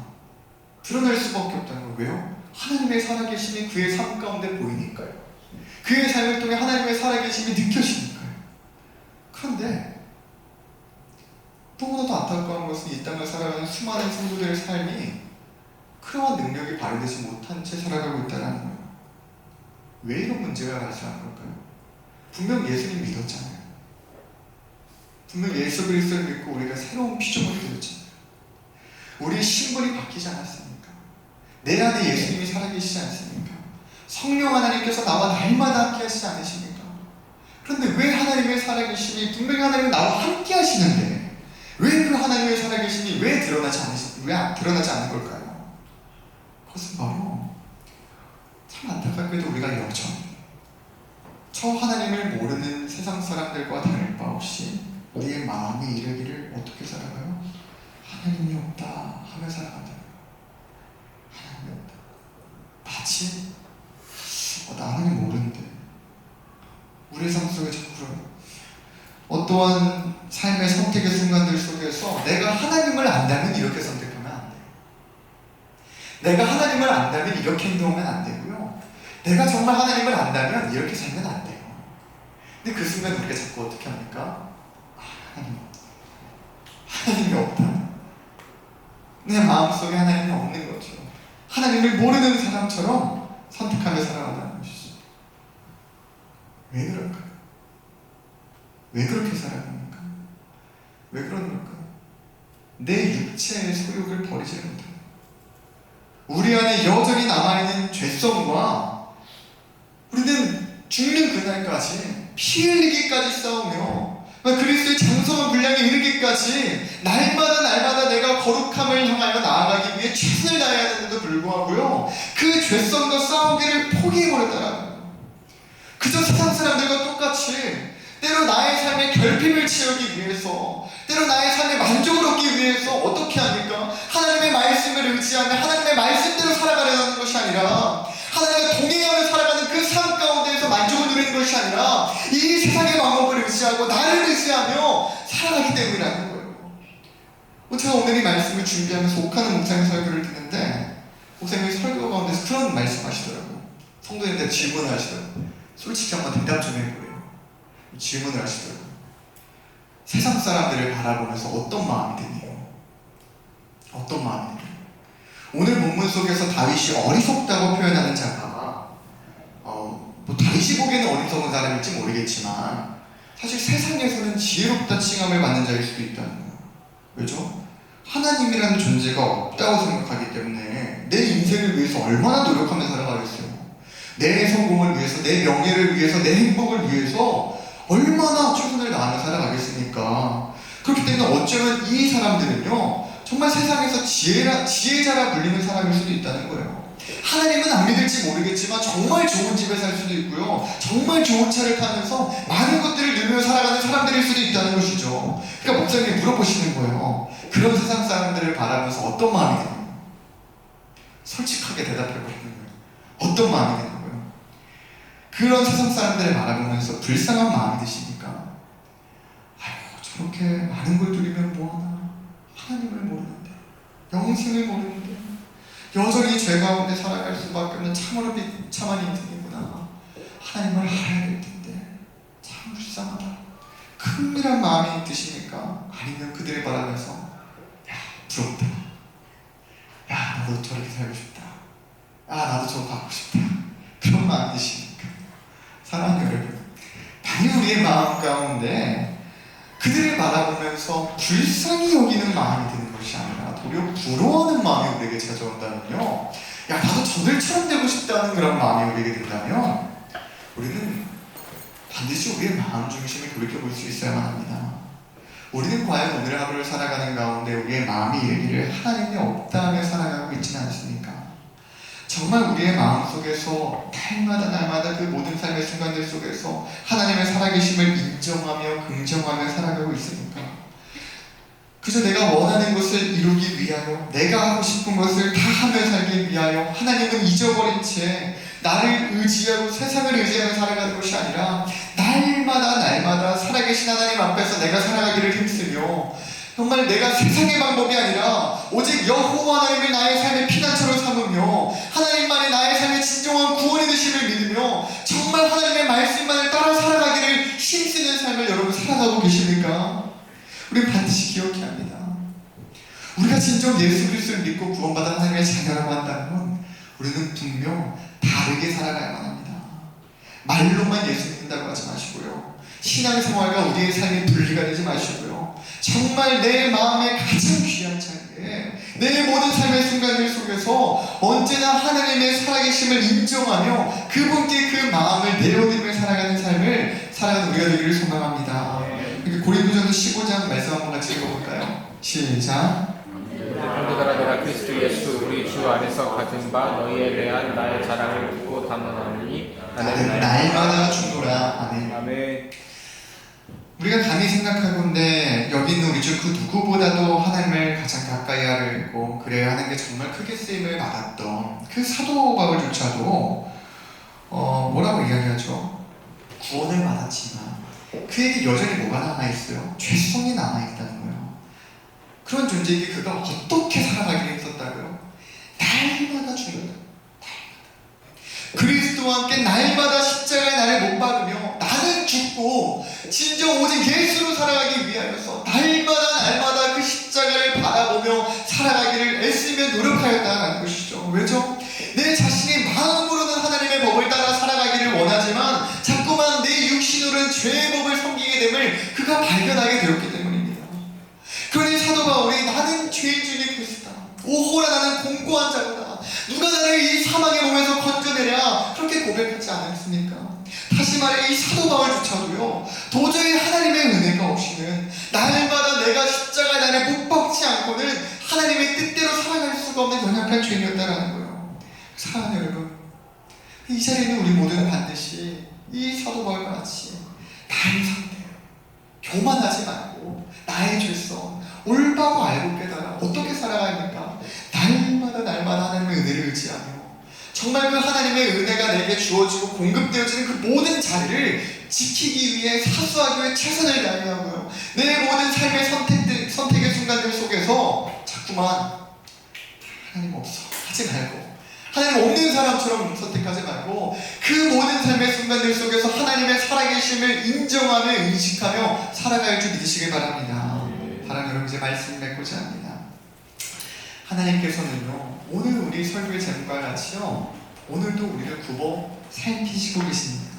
드러날 수밖에 없다는 거예요. 왜요? 하나님의 살아계심이 그의 삶 가운데 보이니까요. 그의 삶을 통해 하나님의 살아계심이 느껴지니까요. 그런데 너무나도 안타까운 것은 이 땅을 살아가는 수많은 성도들의 삶이 그러한 능력이 발휘되지 못한 채 살아가고 있다는 거예요. 왜 이런 문제가 발생한 걸까요? 분명 예수님 믿었잖아요. 분명 예수 그리스도를 믿고 우리가 새로운 피조물이 되었잖아요. 우리의 신분이 바뀌지 않았습니까? 내 안에 예수님이 살아계시지 않습니까? 성령 하나님께서 나와 날마다 함께 하시지 않으십니까? 그런데 왜 하나님의 살아계심이 분명히 하나님은 나와 함께 하시는데 왜 그 하나님의 살아계심이 왜 드러나지 않는 걸까요? 그것은 바로 참 안타깝게도 우리가 여전히 저 하나님을 모르는 세상 사람들과 다를 바 없이 우리의 마음이 이르기를 어떻게 살아가요? 하나님이 없다 하며 살아간다. 하나님이 없다. 마치 나 하나님 모르는데 우리의 삶 속에 자꾸 그래요. 어떠한 삶의 선택의 순간들 속에서 내가 하나님을 안다면 이렇게 선택하면 안 돼요. 내가 하나님을 안다면 이렇게 행동하면 안 되고요. 내가 정말 하나님을 안다면 이렇게 살면 안 돼요. 근데 그 순간 우리가 자꾸 어떻게 합니까? 하나님이 없다. 내 마음속에 하나님이 없는 거죠. 하나님을 모르는 사람처럼 선택하며 살아간다는 것이죠. 왜 그럴까요? 왜 그렇게 살아갑니까? 왜 그런 걸까요? 내 육체의 소욕을 버리지 못해요. 우리 안에 여전히 남아있는 죄성과 우리는 죽는 그날까지 피 흘리기까지 싸우며 그리스도의 장성한 분량에 이르기까지 날마다 내가 거룩함을 향하여 나아가기 위해 최선을 다해야 되는데도 불구하고요, 그 죄성과 싸우기를 포기해버렸다라는 거예요. 그저 세상 사람들과 똑같이 때로 나의 삶의 결핍을 채우기 위해서, 때로 나의 삶의 만족을 얻기 위해서 어떻게 합니까? 하나님의 말씀을 의지하며 하나님의 말씀대로 살아가려는 것이 아니라 하나님과 동행하며 살아가는 그 삶 가운데에서 만족을 누리는 것이 아니라 이 세상의 방법을 의지하고 나를 의지하며 살아가기 때문이라는 거예요. 제가 오늘 이 말씀을 준비하면서 옥하는 목사님 설교를 듣는데 목사님이 설교 가운데서 그런 말씀하시더라고요. 성도님한테 질문을 하시더라고요. 솔직히 한번 대답 좀 해보래요. 질문을 하시더라고요. 세상 사람들을 바라보면서 어떤 마음이 드네요? 어떤 마음이 드네요? 오늘 본문 속에서 다윗이 어리석다고 표현하는 자가 뭐 다윗이 보기에는 어리석은 사람일지 모르겠지만 사실 세상에서는 지혜롭다 칭함을 받는 자일 수도 있다는 거예요. 왜죠? 하나님이라는 존재가 없다고 생각하기 때문에 내 인생을 위해서 얼마나 노력하며 살아가겠어요? 내 성공을 위해서, 내 명예를 위해서, 내 행복을 위해서 얼마나 최선을 다하며 살아가겠습니까? 그렇기 때문에 어쩌면 이 사람들은요 정말 세상에서 지혜자라 불리는 사람일 수도 있다는 거예요. 하나님은 안 믿을지 모르겠지만 정말 좋은 집에 살 수도 있고요, 정말 좋은 차를 타면서 많은 것들을 누리며 살아가는 사람들일 수도 있다는 것이죠. 그러니까 목사님이 물어보시는 거예요. 그런 세상 사람들을 바라면서 어떤 마음이 드나요? 솔직하게 대답해보시는 거예요. 어떤 마음이 드는 거예요? 그런 세상 사람들을 바라보면서 불쌍한 마음이 드십니까? 아이고 저렇게 많은 걸 누리면 뭐하나, 하나님을 모르는데, 영생을 모르는데 여전히 죄 가운데 살아갈 수밖에 없는 참으로 비참한 인생이구나, 하나님을 알아야 될 텐데 참 불쌍하다, 큰일한 마음이 드십니까? 아니면 그들을 바라면서 야 부럽다, 야 나도 저렇게 살고 싶다, 야 나도 저거 갖고 싶다, 그런 마음이 드십니까? 사랑하는 여러분, 만일 우리의 마음 가운데 그들을 바라보면서 불쌍히 여기는 마음이 드는 것이 아니라 도리어 부러워하는 마음이 우리에게 찾아온다면요, 야 나도 저들처럼 되고 싶다는 그런 마음이 우리에게 든다면 우리는 반드시 우리의 마음 중심을 돌이켜볼 수 있어야만 합니다. 우리는 과연 오늘 하루를 살아가는 가운데 우리의 마음이 이르기를 하나님이 없다 하며 살아가고 있지는 않습니까? 정말 우리의 마음속에서 날마다 그 모든 삶의 순간들 속에서 하나님의 살아계심을 인정하며 긍정하며 살아가고 있습니까? 그저 내가 원하는 것을 이루기 위하여 위하여 내가 하고 싶은 것을 다 하며 살기 위하여 하나님은 잊어버린 채 나를 의지하고 세상을 의지하며 살아가는 것이 아니라 날마다 살아계신 하나님 앞에서 내가 살아가기를 힘쓰며 정말 내가 세상의 방법이 아니라 오직 여호와 하나님을 나의 삶의 피난처로 삼으며 하나님만이 나의 삶의 진정한 구원이 되심을 믿으며 정말 하나님의 말씀만을 따라 살아가기를 힘쓰는 삶을 여러분 살아가고 계십니까? 우리 반드시 기억해야 합니다. 우리가 진정 예수 그리스도를 믿고 구원받은 하나님의 자녀라고 한다면 우리는 분명 다르게 살아가야만 합니다. 말로만 예수 믿는다고 하지 마시고요. 신앙생활과 우리의 삶이 분리가 되지 마시고요. 정말 내 마음의 가장 귀한 자리에 내 모든 삶의 순간들 속에서 언제나 하나님의 살아계심을 인정하며 그분께 그 마음을 내어드리며 살아가는 삶을 살아가는 우리가 되기를 소망합니다. 고린도전서 15장 말씀 한번 같이 읽어볼까요? 시작. 형제들아 내가 그리스도 예수 우리 주 안에서 가진 바 너희에 대한 나의 자랑을 듣고 담론하노니 나는 날마다 죽노라. 아멘. 아멘. 우리가 감히 생각하건대 여기 있는 우리 중 그 누구보다도 하나님을 가장 가까이 하려고 그래야 하는 게 정말 크게 쓰임을 받았던 그 사도 바울조차도 뭐라고 이야기하죠? 구원을 받았지만 그에게 여전히 뭐가 남아있어요? 죄성이 남아있다는 거예요. 그런 존재에게 그가 어떻게 살아가기를 했었다고요? 날마다 죽는다. 그리스도와 함께 날마다 십자가에 나를 못 박으며 나는 죽고 진정 오직 예수로 살아가기 위하여서 날마다 그 십자가를 바라보며 살아가기를 애쓰며 노력하였다는 것이죠. 왜죠? 내 자신의 마음으로는 하나님의 법을 따라 살아가기를 원하지만 자꾸만 내 육신으로는 죄의 법을 섬기게 됨을 그가 발견하게 되었기 때문입니다. 그러니 사도 바울이 나는 죄인 중에 그리스도다. 오호라 나는 공고한 자구나. 누가 나를 이 사망의 몸에서 건져내랴 그렇게 고백하지 않았습니까? 다시 말해 이 사도 바울조차도요 도저히 하나님의 은혜가 없이는 날마다 내가 십자가에 나를 못 박지 않고는 하나님의 뜻대로 살아갈 수가 없는 연약한 죄인이었다는 거예요. 사랑하는 여러분, 이 자리에 있는 우리 모두는 반드시 이 사도 바울과 같이 나의 상태 교만하지 말고 나의 죄성 올바로 알고 깨달아 어떻게 살아가야 합니까? 날마다 하나님의 은혜를 의지하며 정말 그 하나님의 은혜가 내게 주어지고 공급되어지는 그 모든 자리를 지키기 위해 사수하기 위해 최선을 다해야 하고요. 내 모든 삶의 선택의 순간들 속에서 자꾸만 하나님 없어 하지 말고 하나님 없는 사람처럼 선택하지 말고 그 모든 삶의 순간들 속에서 하나님의 살아계심을 인정하며 의식하며 살아갈 줄 믿으시길 바랍니다. 사랑하는 여러분, 이제 말씀 맺고자 합니다. 하나님께서는요 오늘 우리 설교의 제목과 같이요 오늘도 우리를 굽어 살피시고 계십니다.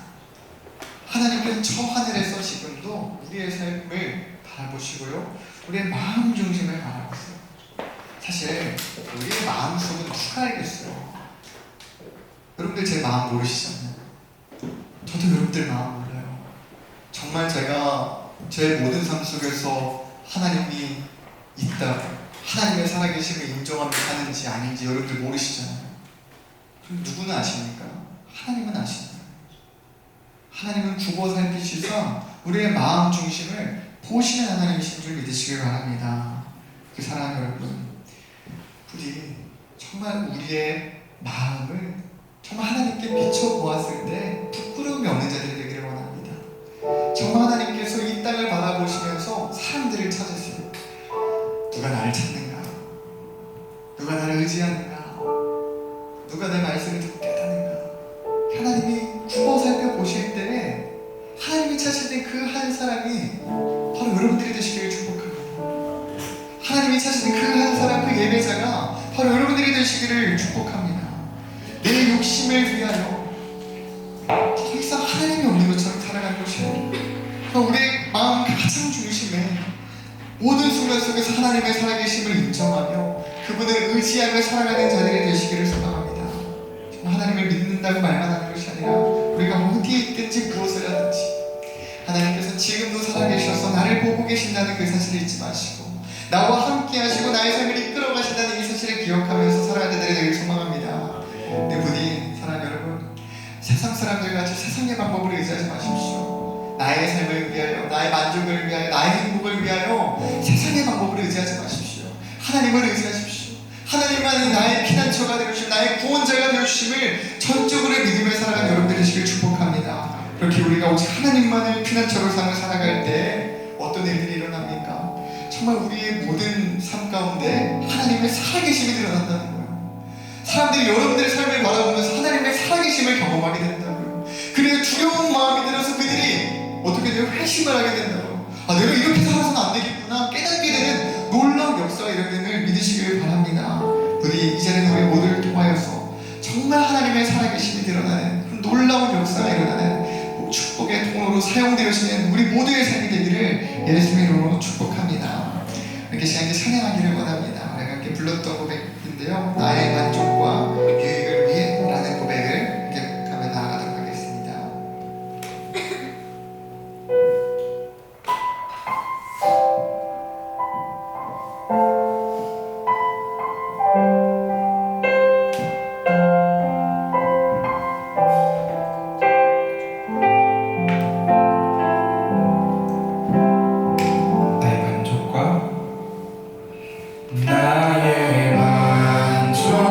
하나님께서 저 하늘에서 지금도 우리의 삶을 바라보시고요 우리의 마음 중심을 바라보세요. 사실 우리의 마음속은 누가 알겠어요? 여러분들 제 마음 모르시잖아요. 저도 여러분들 마음 몰라요. 정말 제가 제 모든 삶 속에서 하나님이 있다 하나님의 살아계심을 인정하며 사는지 아닌지 여러분들 모르시잖아요. 그럼 누구는 아십니까? 하나님은 아십니다. 하나님은 굽어 살피시사 우리의 마음 중심을 보시는 하나님이신 줄 믿으시길 바랍니다. 그 사랑하는 여러분, 우리 정말 우리의 마음을 정말 하나님께 비춰보았을 때 부끄러움이 없는 자들이 되기를 원합니다. 정말 하나님께서 이 땅을 바라보시면서 사람들을 찾으세요. 누가 나를 찾는가? 누가 나를 의지하는가? 누가 내 말씀을 듣고 깨닫는가? 하나님이 굽어 살펴보실 때에 하나님이 찾으실 때 그 한 사람이 바로 여러분들이 되시기를 축복합니다. 하나님이 찾으실 때 그 한 사람, 그 예배자가 바로 여러분들이 되시기를 축복합니다. 내 욕심을 위하여 더 이상 하나님이 없는 것처럼 살아가는 것이 아니라 우리의 마음 가장 중심에 모든 순간 속에서 하나님의 살아계심을 인정하며 그분을 의지하며 살아가는 자들이 되시기를 소망합니다. 하나님을 믿는다고 말만 하는 것이 아니라 우리가 어디에 있든지 무엇을 하든지 하나님께서 지금도 살아계셔서 나를 보고 계신다는 그 사실을 잊지 마시고 나와 함께 하시고 나의 삶을 이끌어 가신다는 이 사실을 기억하면서 살아가는 자들이 되기를 소망합니다. 네, 부디 사랑하는 여러분, 세상 사람들같이 세상의 방법을 의지하지 마십시오. 나의 삶을 위하여, 나의 만족을 위하여, 나의 행복을 위하여 세상의 방법을 의지하지 마십시오. 하나님을 의지하십시오. 하나님만이 나의 피난처가 되어주시고 나의 구원자가 되어주심을 전적으로 믿음에 살아가는 여러분 되시길 축복합니다. 그렇게 우리가 오직 하나님만을 피난처로 삼아 살아갈 때 어떤 일들이 일어납니까? 정말 우리의 모든 삶 가운데 하나님의 살아계심이 드러난다는 거예요. 사람들이 여러분들의 삶을 바라보면서 하나님의 살아계심을 경험하게 된다고요. 그리고 두려운 마음이 들어서 그들이 어떻게 돼요? 회심을 하게 된다고요. 아, 내가 이렇게 살아서는 안 되겠구나 깨닫게 되는 놀라운 역사가 일어남을 믿으시길 바랍니다. 우리 이 자리는 우리 모두를 통하여서 정말 하나님의 살아계심이 드러나는 그런 놀라운 역사가 일어나는 축복의 통로로 사용되어지는 우리 모두의 삶이 되기를 예수님의 이름으로 축복합니다. 이렇게 시간에 찬양하기를 원합니다. 우리가 함께 불렀던 고백인데요. 나의 만족과 유익을 위해 라는 고백을 이렇게 가면 나아가도록 하겠습니다. 나의 만족과 나의 만족과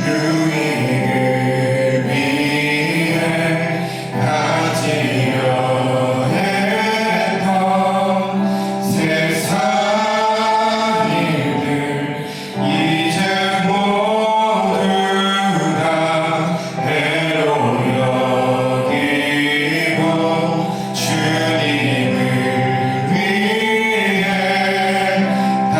유익을 위해 가지려 했던 세상 일들 이제 모두 다 해로 여기고 주님을 위해 다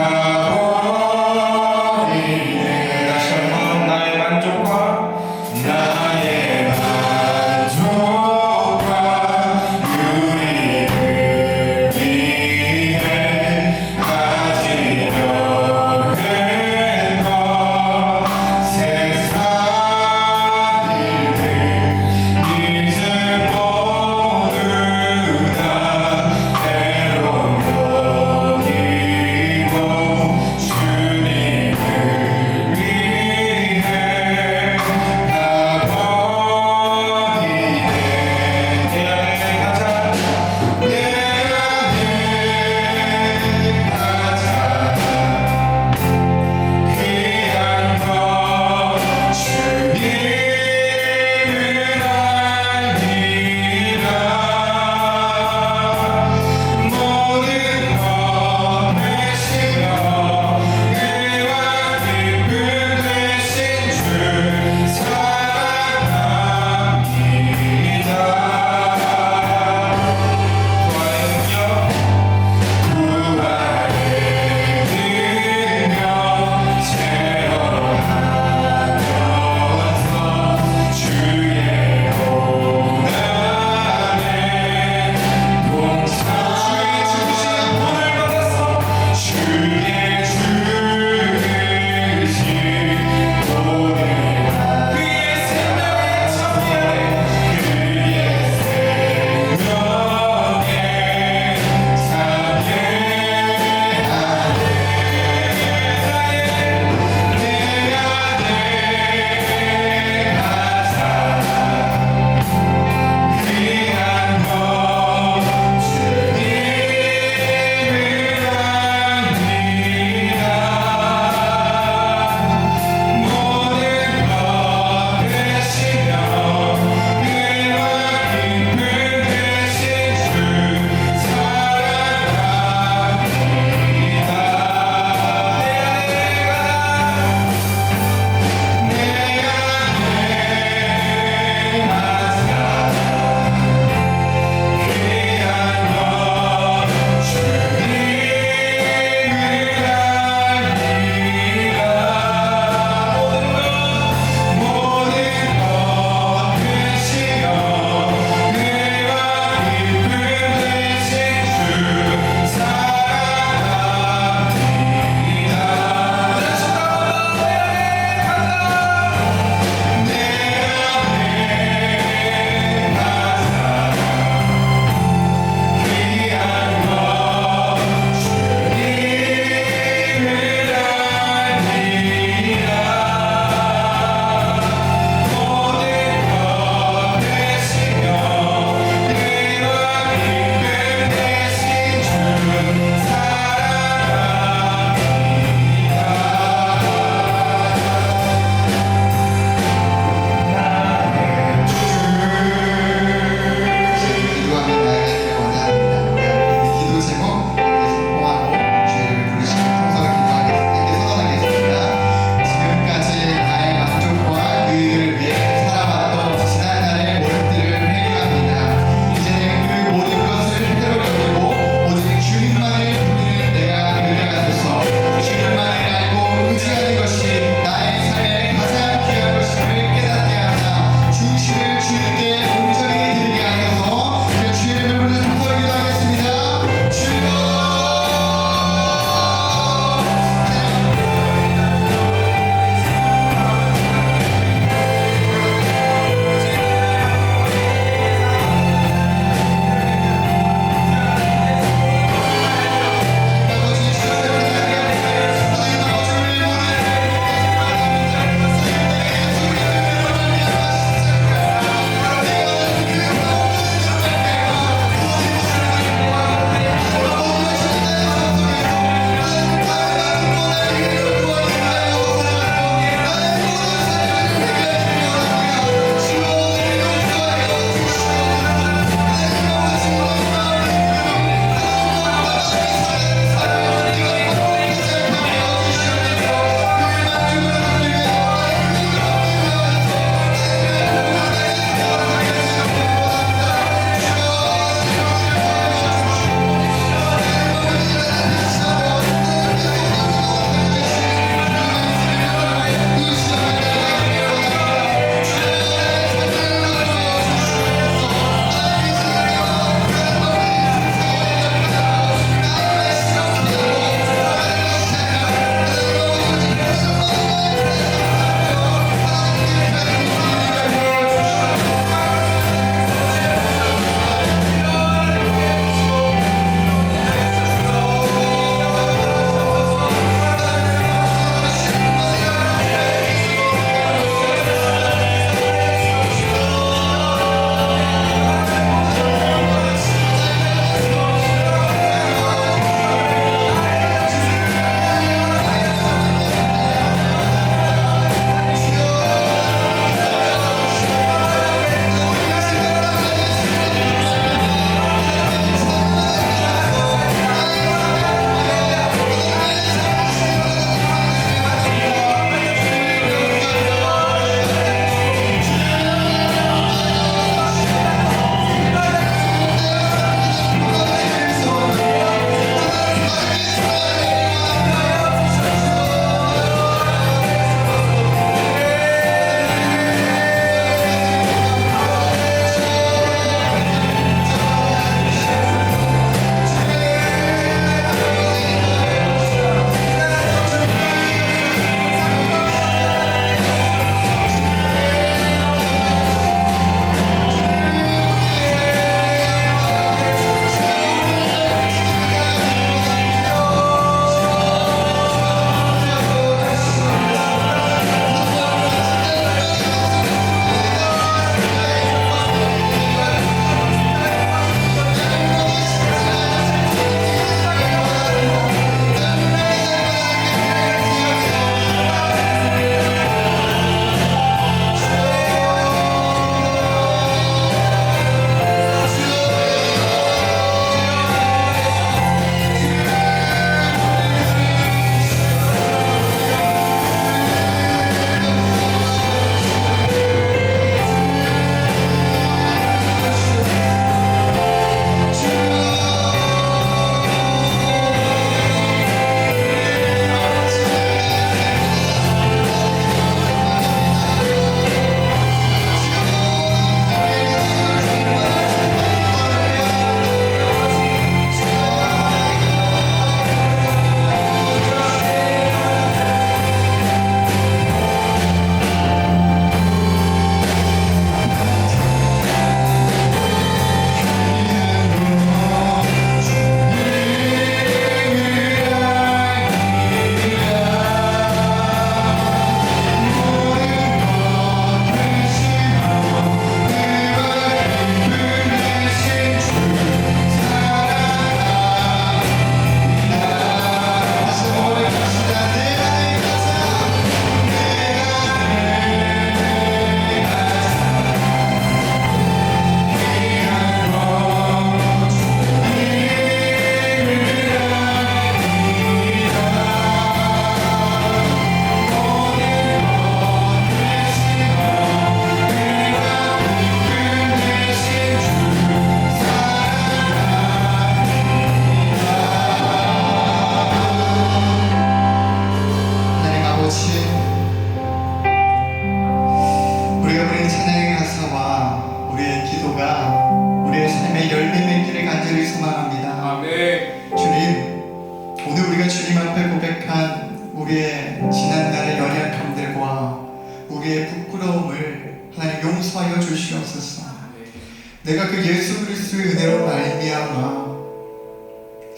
내가 그 예수 그리스도의 은혜로 말미암아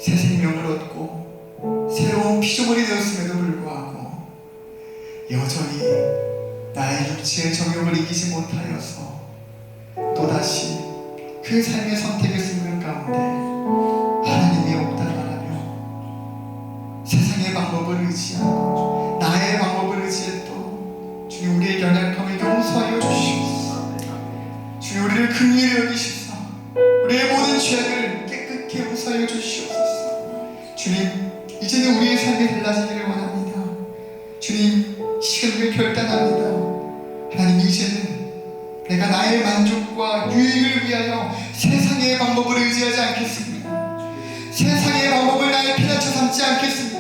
새 생명을 얻고 새로운 피조물이 되었음에도 불구하고 여전히 나의 육체의 정욕을 이기지 못하여서 또다시 그 삶의 선택의 순간 가운데 하나님이 없다 말하며 세상의 방법을 의지하고 나의 방법을 의지했도 주님 우리의 연약함을 용서하여 주시옵소서. 주님 우리를 긍휼히 여기시사 우리의 모든 죄악을 깨끗게 용서하여 주시옵소서. 주님 이제는 우리의 삶이 달라지기를 원합니다. 주님 시간을 결단합니다. 하나님 이제는 내가 나의 만족과 유익을 위하여 세상의 방법을 의지하지 않겠습니다. 세상의 방법을 나의 피난처 삼지 않겠습니다.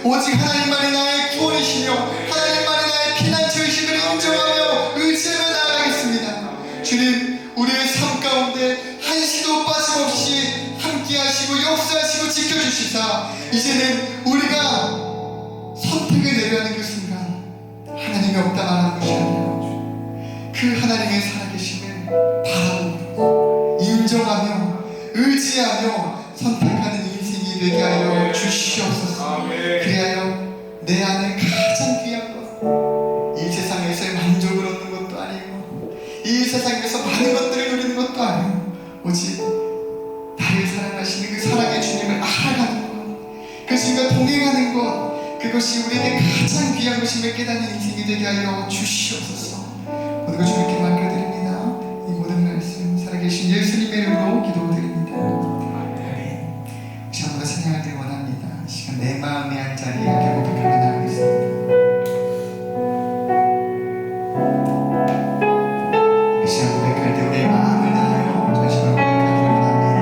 오직 하나님만이 나의 구원이시며 하나님만이 나의 피난처이심을 인정하며 의지하며 나아가겠습니다. 주님 우리의 삶 가운데 한시도 빠짐없이 함께하시고 역사하시고 지켜주시사 이제는 우리가 선택을 내려야 하는 그 순간 하나님이 없다 말하는 것이 아니라 그 하나님의 살아계심을 바라보고 인정하며 의지하며 선택하는 인생이 되게 하여 주시옵소서. 그리하여 내 안에 가장 귀한 것, 이 세상에서의 만족을 얻는 것도 아니고 이 세상에서 많은 것들을 누리는 것도 아니고 오직 나를 사랑하시는 그 사랑의 주님을 알아가는 것, 그 주님과 동행하는 것, 그것이 우리에게 가장 귀한 것임을 깨닫는 인생이 되게 하여 주시옵소서. 모든 걸 주님께 맡겨드립니다. 이 모든 말씀 살아계신 예수님의 이름으로 기도드립니다. 아멘. 혹시 아무나 찬양하길 원합니다. 이 시간 내 마음의 한 자리에 고백하며 나가겠습니다. 이 시간 고백할 때 우리의 마음을 다하여 전심을 고백하기를 원합니다.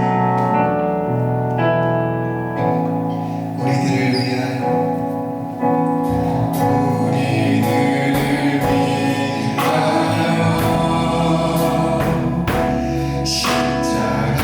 우리들을 위하여 십자가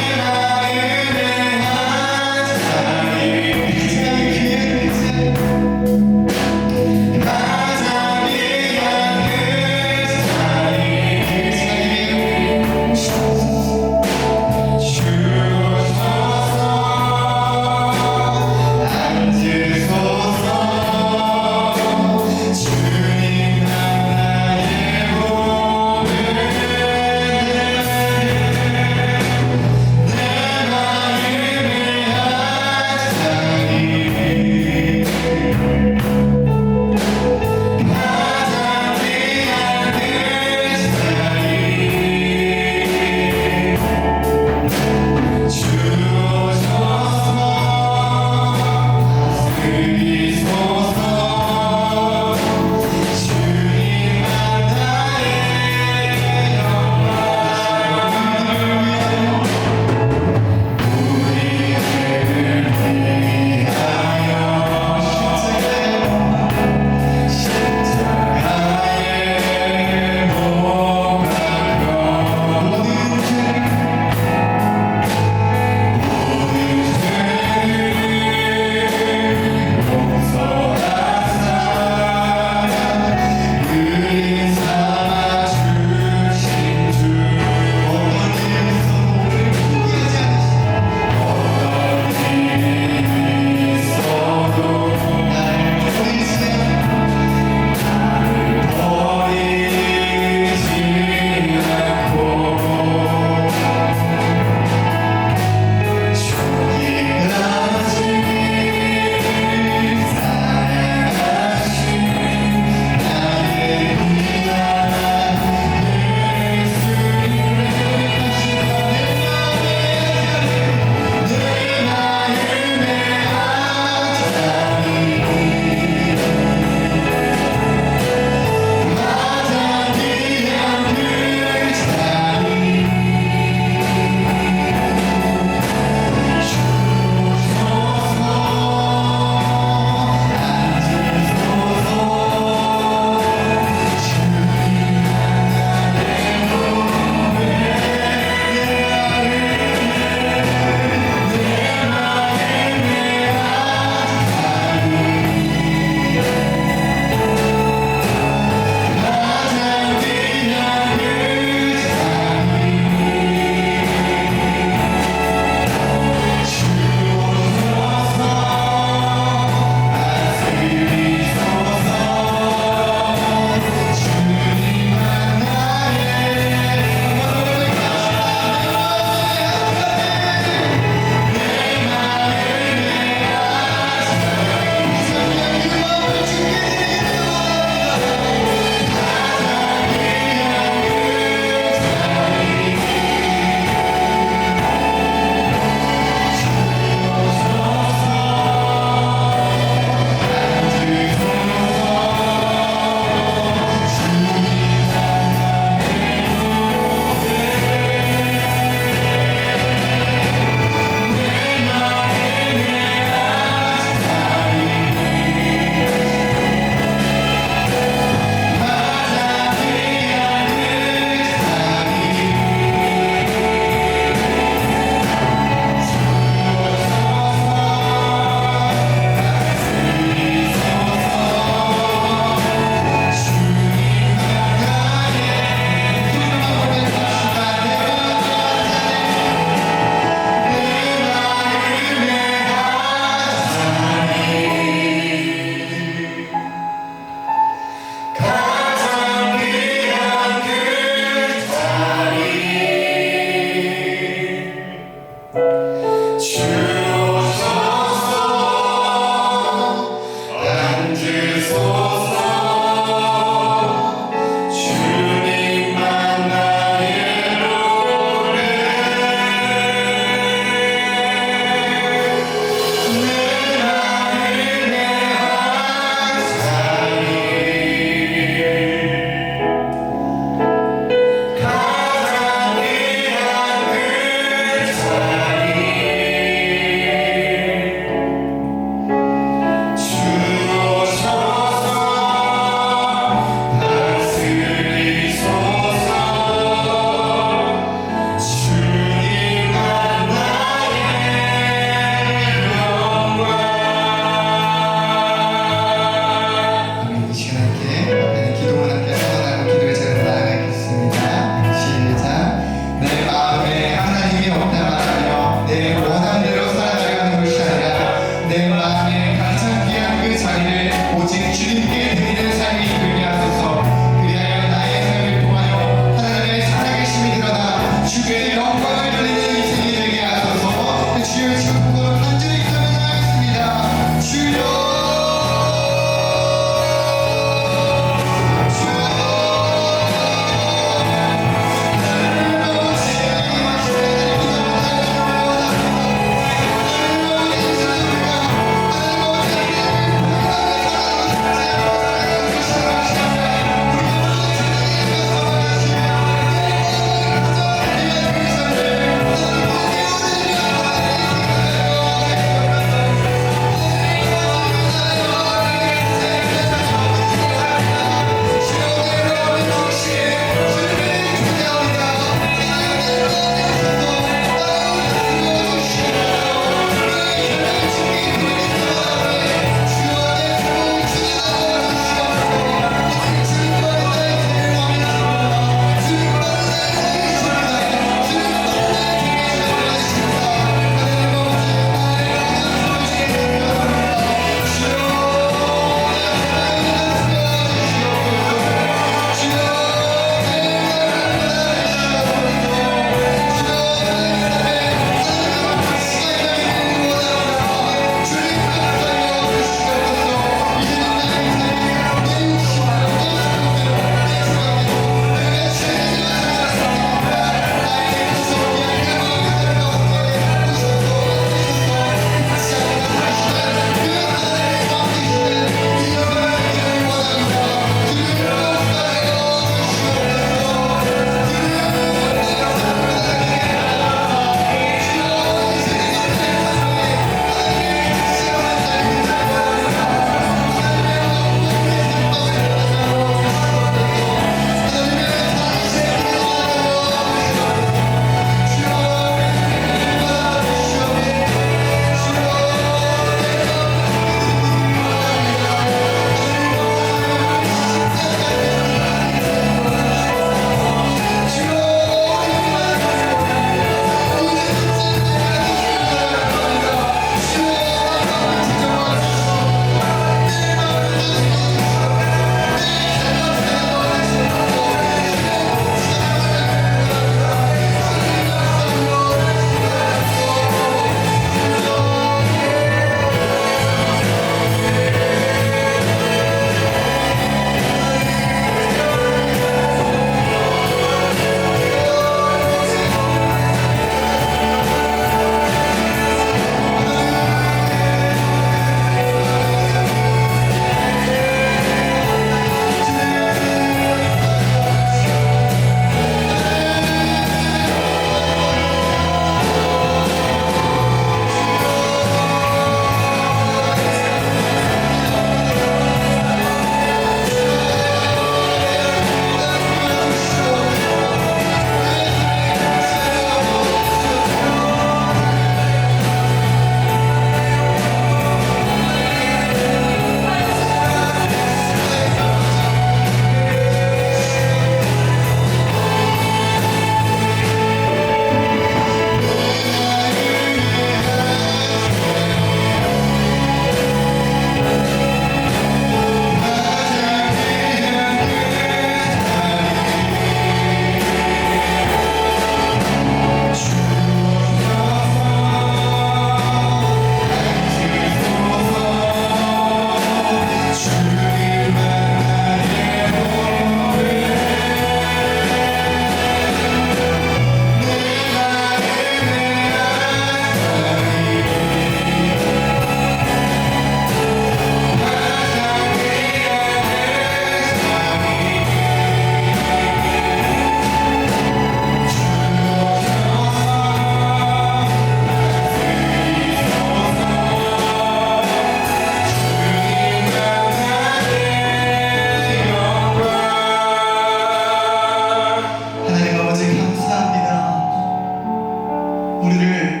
우리를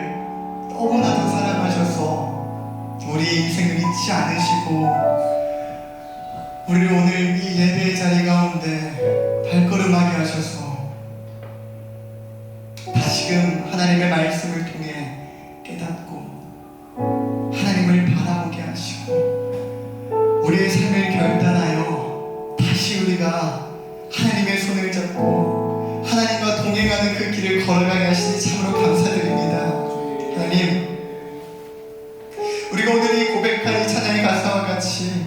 너무나도 사랑하셔서 우리의 인생을 잊지 않으시고 우리를 오늘 이 예배의 자리 가운데 발걸음하게 하셔서 다시금 하나님의 말씀을 통해 깨닫고 하나님을 바라보게 하시고 우리의 삶을 결단하여 다시 우리가 하나님의 손을 잡고 하나님과 동행하는 그 길을 걸어가게 하시니 참으로 감사드립니다. 하나님, 우리가 오늘 이 고백한 이 찬양의 가사와 같이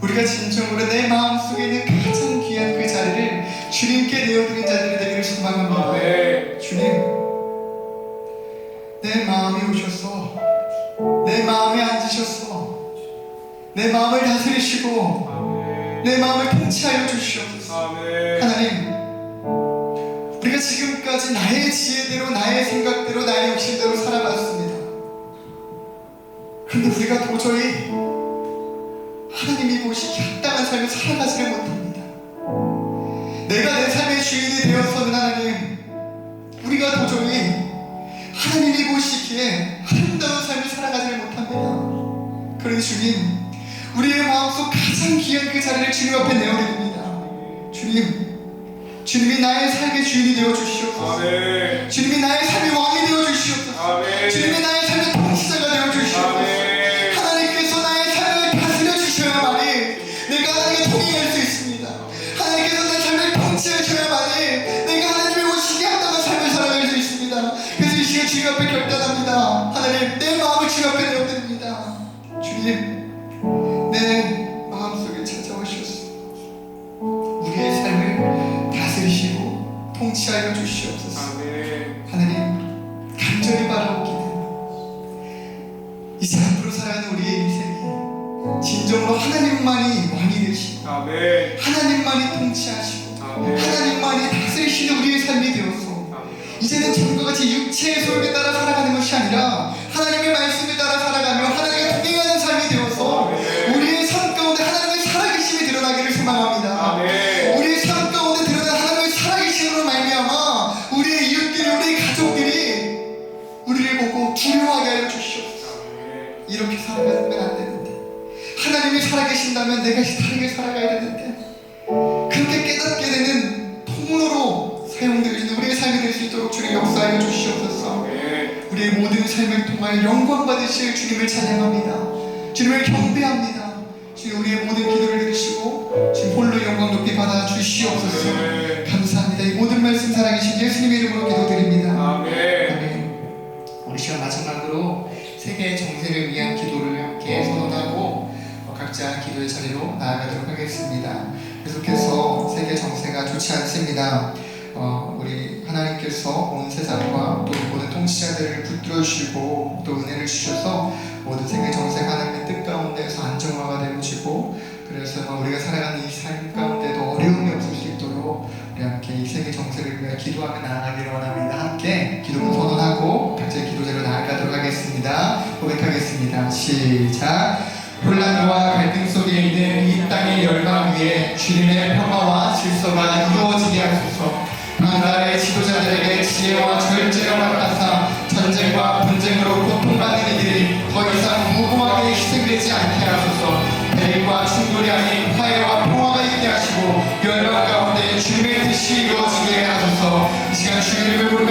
우리가 진정으로 내 마음속에 있는 가장 귀한 그 자리를 주님께 내어드린 자들이 되기를 소망합니다. 주님, 내 마음에 오셔서 내 마음에 앉으셔서 내 마음을 다스리시고 내 마음을 통치하여 주시옵소서. 하나님, 우리가 지금까지 나의 지혜대로 나의 생각대로 나의 욕심대로 살아갔습니다. 그런데 우리가 도저히 하나님이 보시기에 합당한 삶을 살아가지를 못합니다. 내가 내 삶의 주인이 되어서는 하나님, 우리가 도저히 하나님이 보시기에 아름다운 삶을 살아가지를 못합니다. 그러니 주님, 우리의 마음속 가장 귀한 그 자리를 주님 앞에 내어드립니다. 주님, 주님이 나의 삶의 주인이 되어 주시옵소서. 주님이 나의 삶의 왕이 되어 주시옵소서. 주님이 나의 삶의 통치자가 되어 주시옵소서. 하나님께서 나의 삶을 다스려 주셔야만이 내가 하나님과 동행할 수 있습니다. 하나님께서 내 삶을 통치하셔야만이 내가 하나님의 오시기에 합당한 삶을 살아갈 수 있습니다. 그래서 이 시간 주님 앞에 결단합니다. 하나님, 내 마음을 주님 앞에 내어드립니다. 주님, 내 마음속에 찾아오셔서 우리의 삶을 다스리시고 통치하여 주시옵소서. 하나님, 간절히 바라옵기는 이제 앞으로 살아가는 우리의 인생이 진정으로 하나님만이 왕이 되시고 하나님만이 통치하시고 하나님만이 다스리시는 우리의 삶이 되어서 이제는 전과 같이 육체의 소욕에 따라 살아가는 것이 아니라 하나님의 말씀에 따라 살아가며 하나님과 동행하는 삶이 되어서 우리의 삶 가운데 하나님의 살아계심이 드러나기를 소망합니다. 우리의 삶 가운데 드러난 하나님의 살아계심으로 말미암아 우리의 이웃들이, 우리의 가족들이 우리를 보고 두려워하게 하여 주시옵소서. 이렇게 살아가면 안 되는데, 하나님이 살아계신다면 내가 다르게 살아가야 되는데, 그렇게 깨닫게 되는 통로로 사용되어지는 우리의 삶이 될 수 있도록 주님 역사하여 주시옵소서. 우리의 모든 삶을 통하여 영광 받으실 주님을 찬양합니다. 주님을 경배합니다. 주님, 우리의 모든 기도를 들으시고 주님 홀로 영광 높이 받아 주시옵소서. 감사합니다. 이 모든 말씀 살아계신 예수님의 이름으로 기도드립니다. 아멘. 우리 시간 마지막으로 세계의 정세를 위한 기도를 함께 선언하고 각자 기도의 자리로 나아가도록 하겠습니다. 계속해서 세계 정세가 좋지 않습니다. 우리 하나님께서 온 세상과 또 모든 통치자들을 붙들어 주시고 또 은혜를 주셔서 모든 세계 정세가 하나님의 뜻 가운데서 안정화가 되어지고, 그래서 우리가 살아가는 이 삶 가운데도 어려움이 없을 수 있도록 우리 함께 이 세계 정세를 위해 기도하며 나아가기를 원합니다. 함께 기도문 선언하고 각자의 기도자로 나아가도록 하겠습니다. 고백하겠습니다. 시작. 혼란과 갈등 속에 있는 이 땅의 열방 위에 주님의 평화와 질서가 이루어지게 하소서. 각 나라의 지도자들에게 지혜와 절제를 맡아서 전쟁과 분쟁으로 고통받는 이들이 더 이상 무고하게 희생되지 않게 하소서. 대립과 충돌이 아닌 화해와 평화가 있게 하시고 열방 가운데 주님의 뜻이 이루어지게 하소서. 이 시간 주님의 이름으로